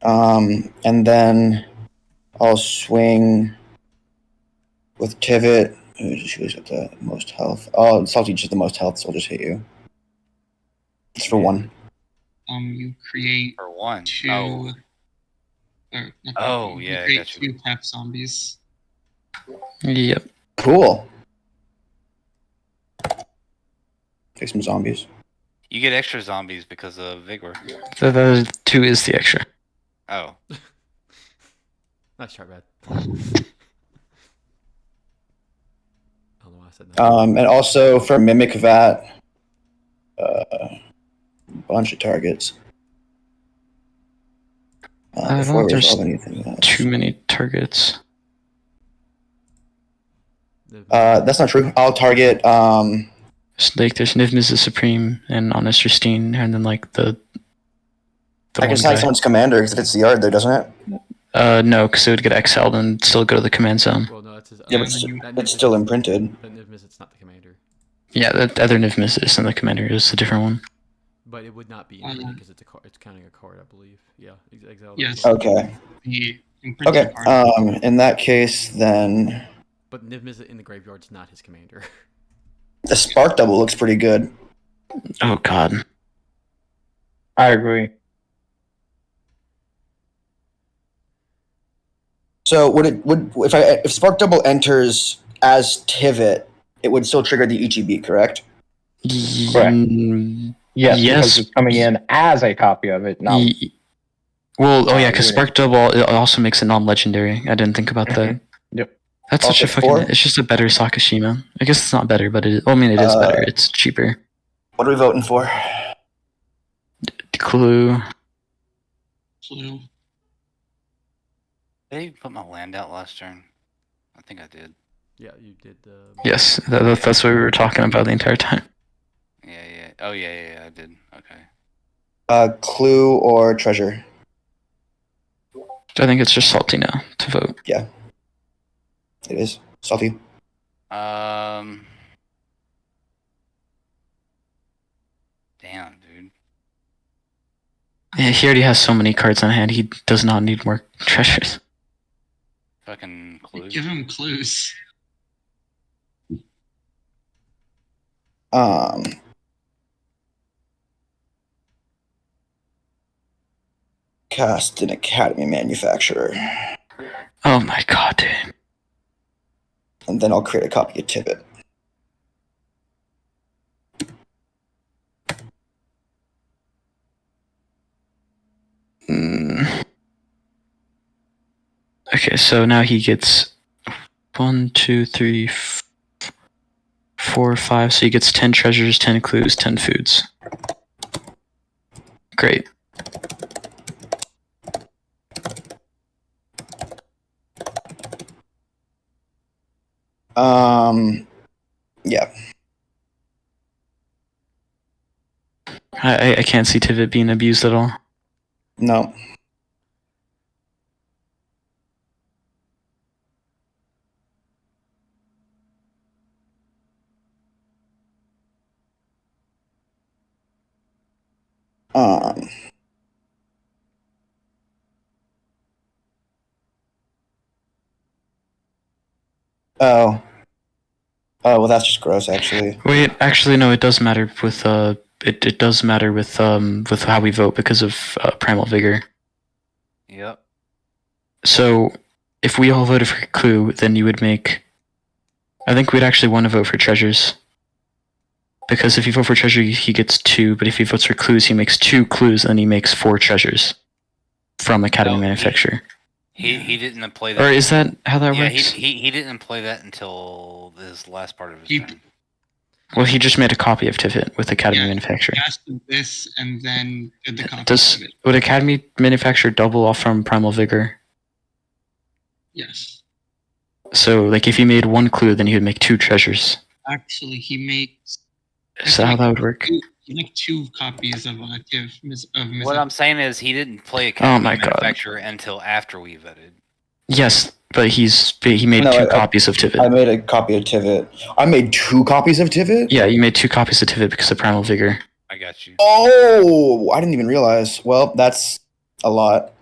And then I'll swing with Tivit. Who's at the most health? Oh, Salty just the most health, so I'll just hit you. It's for 1. You create For 1. 2. Oh, Or, not Oh, create, yeah, I You create got you. 2 tap zombies. Yep. Cool. Take some zombies. you get extra zombies because of Vigor. The 2 is the extra. Oh, Nice try, Brad. I don't know why I said that. And also for Mimic Vat, bunch of targets. I don't Before know if we there's resolve anything else. too many targets. That's not true. I'll target. Like there's Niv Mizzet Supreme and Honest Justine, and then like the I can one assign guy. someone's commander because it fits the yard there, doesn't it? No, because it would get exiled and still go to the command zone. Well, no, that's his. Yeah, but it's still imprinted. But Niv Mizzet's not the commander. Yeah, the other Niv Mizzet and the commander is a different one. But it would not be imprinted because it's a card. It's counting a card, I believe. Yeah, exile. Yes. Okay. The imprinted Okay. card. In that case, then But Niv Mizzet in the graveyard's not his commander. the spark double looks pretty good. Oh God. I agree. So would if spark double enters as Tivit, it would still trigger the EGB, correct? Correct. Mm, Yes, Yes. because it's coming in as a copy of it. Not Well, oh yeah, because unit. Spark Double it also makes it non-legendary. I didn't think about that. Yep. That's such Also a fucking. 4? It's just a better Sakashima. I guess it's not better, but it. Well, I mean, it is better. It's cheaper. What are we voting for? Clue. Clue. did I put my land out last turn? I think I did. Yeah, you did the. Yes, that's what we were talking about the entire time. Yeah. Oh, yeah, I did. Okay. Clue or treasure? I think it's just salty now to vote. Yeah. It is. Salty. Damn, dude. Yeah, he already has so many cards on hand. He does not need more treasures. Fucking clues. Give him clues. Cast an Academy Manufacturer. Oh my god, dude. And then I'll create a copy of Tibbet. Okay, so now he gets 1, 2, 3, 4, 5. So he gets 10 treasures, 10 clues, 10 foods. Great. Yeah. I can't see Tivit being abused at all. No. Oh. Oh, well, that's just gross, actually. Wait, actually, no. It does matter with It does matter with how we vote because of Primal Vigor. Yep. So, if we all voted for Clue, then you would make. I think we'd actually want to vote for treasures. Because if you vote for treasure, he gets 2. But if he votes for clues, he makes 2 clues, and he makes 4 treasures from Academy Manufacturer. He didn't play that. Or is that how that works? He didn't play that until this last part of his turn. Well, he just made a copy of Tivit with Academy Manufacturer. Casted this and then did the copy of it. Would Academy Manufacturer double off from Primal Vigor? Yes. So, like, if he made 1 clue, then he would make 2 treasures. Actually, he makes. Is that how that would work? He make 2 copies of What I'm saying is he didn't play Academy my God. Manufacturer until after we voted. Yes, but he made 2 copies of Tivit. I made a copy of Tivit. I made 2 copies of Tivit? Yeah, you made 2 copies of Tivit because of Primal Vigor. I got you. Oh, I didn't even realize. Well, that's a lot.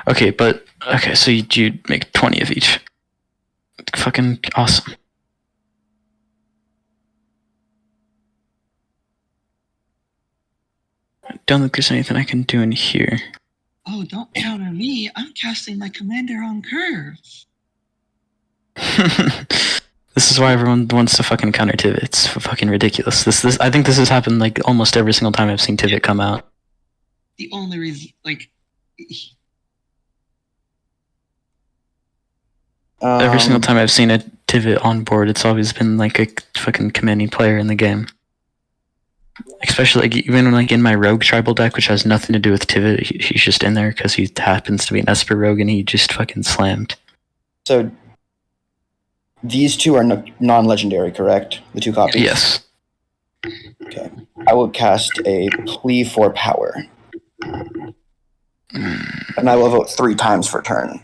Okay, so you'd make 20 of each. Fucking awesome. I don't think there's anything I can do in here. Oh, don't counter me. I'm casting my commander on curve. This is why everyone wants to fucking counter Tivit. It's fucking ridiculous. This I think this has happened like almost every single time I've seen Tivit come out. The only reason, like, every single time I've seen a Tivit on board, it's always been like a fucking commanding player in the game. Especially like even like in my rogue tribal deck, which has nothing to do with Tivit, he's just in there because he happens to be an Esper rogue and he just fucking slammed. So these 2 are non-legendary, correct? The 2 copies? Yes. Okay. I will cast a plea for power. And I will vote 3 times for turn.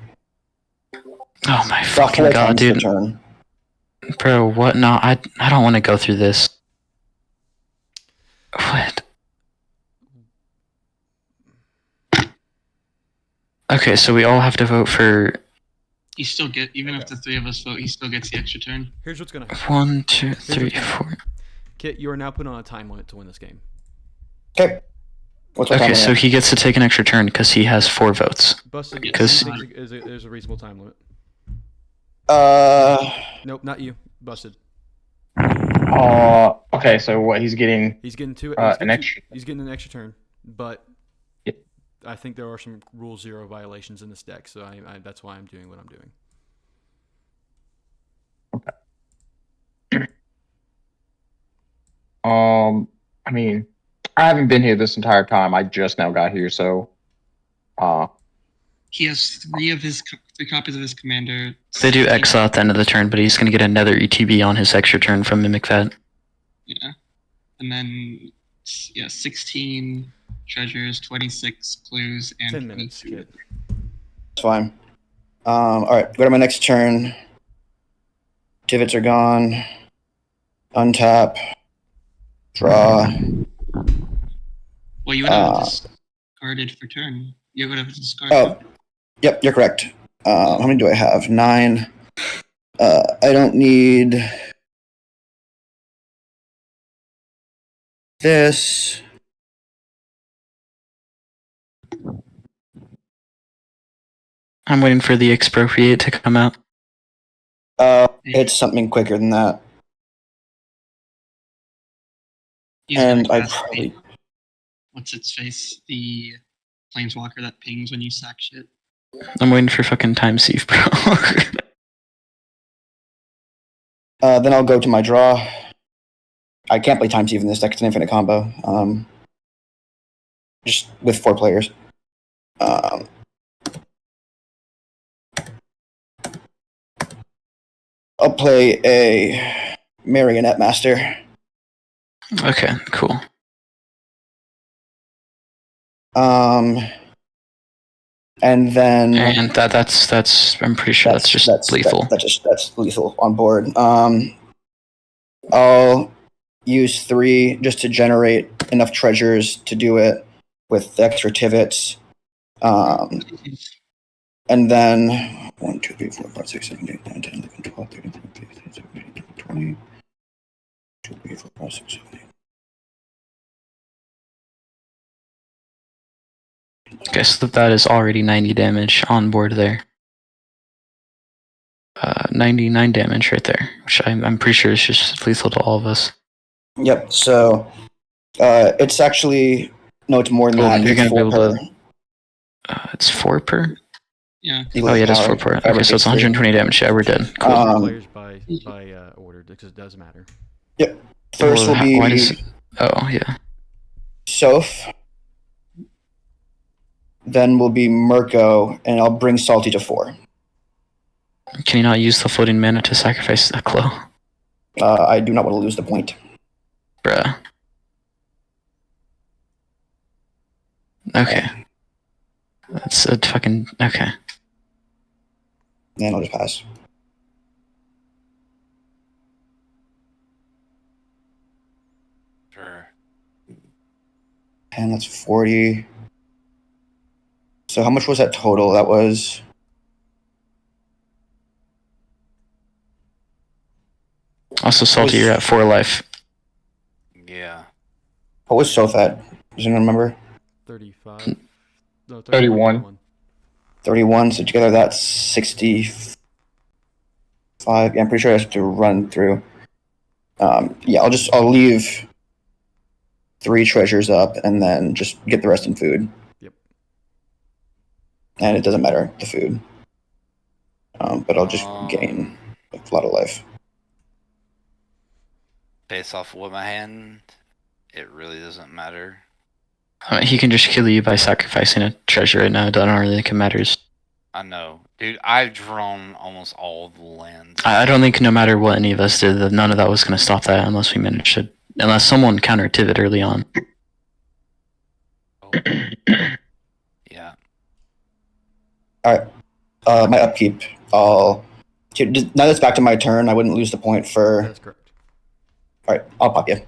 Oh my fucking god, dude. Turn. Bro, what? No, I don't want to go through this. What? Okay, so we all have to vote for. he still get, even if the 3 of us vote, he still gets the extra turn. Here's what's gonna happen. 1, 2, 3, 4. Kit, you are now put on a time limit to win this game. Okay. What's my Okay, time so limit? he gets to take an extra turn because he has 4 votes. Busted. Because- There's a reasonable time limit. Nope, not you. Busted. Okay, so what he's getting? He's getting two. He's getting an extra turn, but Yep. I think there are some Rule 0 violations in this deck, so that's why I'm doing what I'm doing. I mean, I haven't been here this entire time. I just now got here, so. He has 3 copies of his commander. They do exile at the end of the turn, but he's going to get another ETB on his extra turn from Mimic Vat. Yeah. And then yeah, 16 treasures, 26 clues, and 10 minutes, 22. kid. It's fine. All right, go to my next turn. Divots are gone. Untap. Draw. Well, you would have discarded for turn. You would have discarded. Oh, yep, you're correct. How many do I have? 9. I don't need this. I'm waiting for the expropriate to come out. It's something quicker than that. He's gonna And I cast probably what's its face? The planeswalker that pings when you sack shit. I'm waiting for fucking time sieve, bro. then I'll go to my draw. I can't play time sieve in this deck. It's an infinite combo. Just with 4 players. I'll play a Marionette Master. Okay, cool. And then And that's I'm pretty sure that's just lethal. That's lethal on board. I'll use 3 just to generate enough treasures to do it with the extra Tivits. And then 1, 2, 3, 4, 5, 6, 7, 8, 9, 10, 11, 12, 13, 14, 15, 16, 17, 18, 20. 2, 3, 4, 5, 6, 7, 8. Okay, so that is already 90 damage on board there. 99 damage right there, which I'm pretty sure is just lethal to all of us. Yep. So it's actually no, it's more than Oh, that. and you're It's gonna be 4 able per. to. It's 4 per. Yeah. Oh yeah, it is 4 per. Okay, so it's 120 damage. Yeah, we're dead. Cool. Players by order because it does matter. Yep. First will be Why does? Oh yeah. Soph. Then will be Mirko, and I'll bring Salty to 4. Can you not use the floating mana to sacrifice that glow? I do not want to lose the point. Bruh. Okay. That's a fucking okay. And I'll just pass. Sure. And that's 40. So how much was that total? That was. Also, Salty, you're at 4 life. Yeah. What was Soph at? Does anyone remember? 35. No, 31. 31. So together that's 65. Yeah, I'm pretty sure I have to run through. Yeah, I'll leave 3 treasures up and then just get the rest in food. Yep. And it doesn't matter, the food. But I'll just gain a lot of life. Based off of what my hand, it really doesn't matter. I mean, he can just kill you by sacrificing a treasure right now. It doesn't really think it matters. I know. Dude, I've drawn almost all the lands. I don't think no matter what any of us did, that none of that was going to stop that unless we managed to, unless someone countered Tivit early on. Yeah. Alright. My upkeep. Now that it's back to my turn, I wouldn't lose the point for. That's correct. Alright, I'll pop you.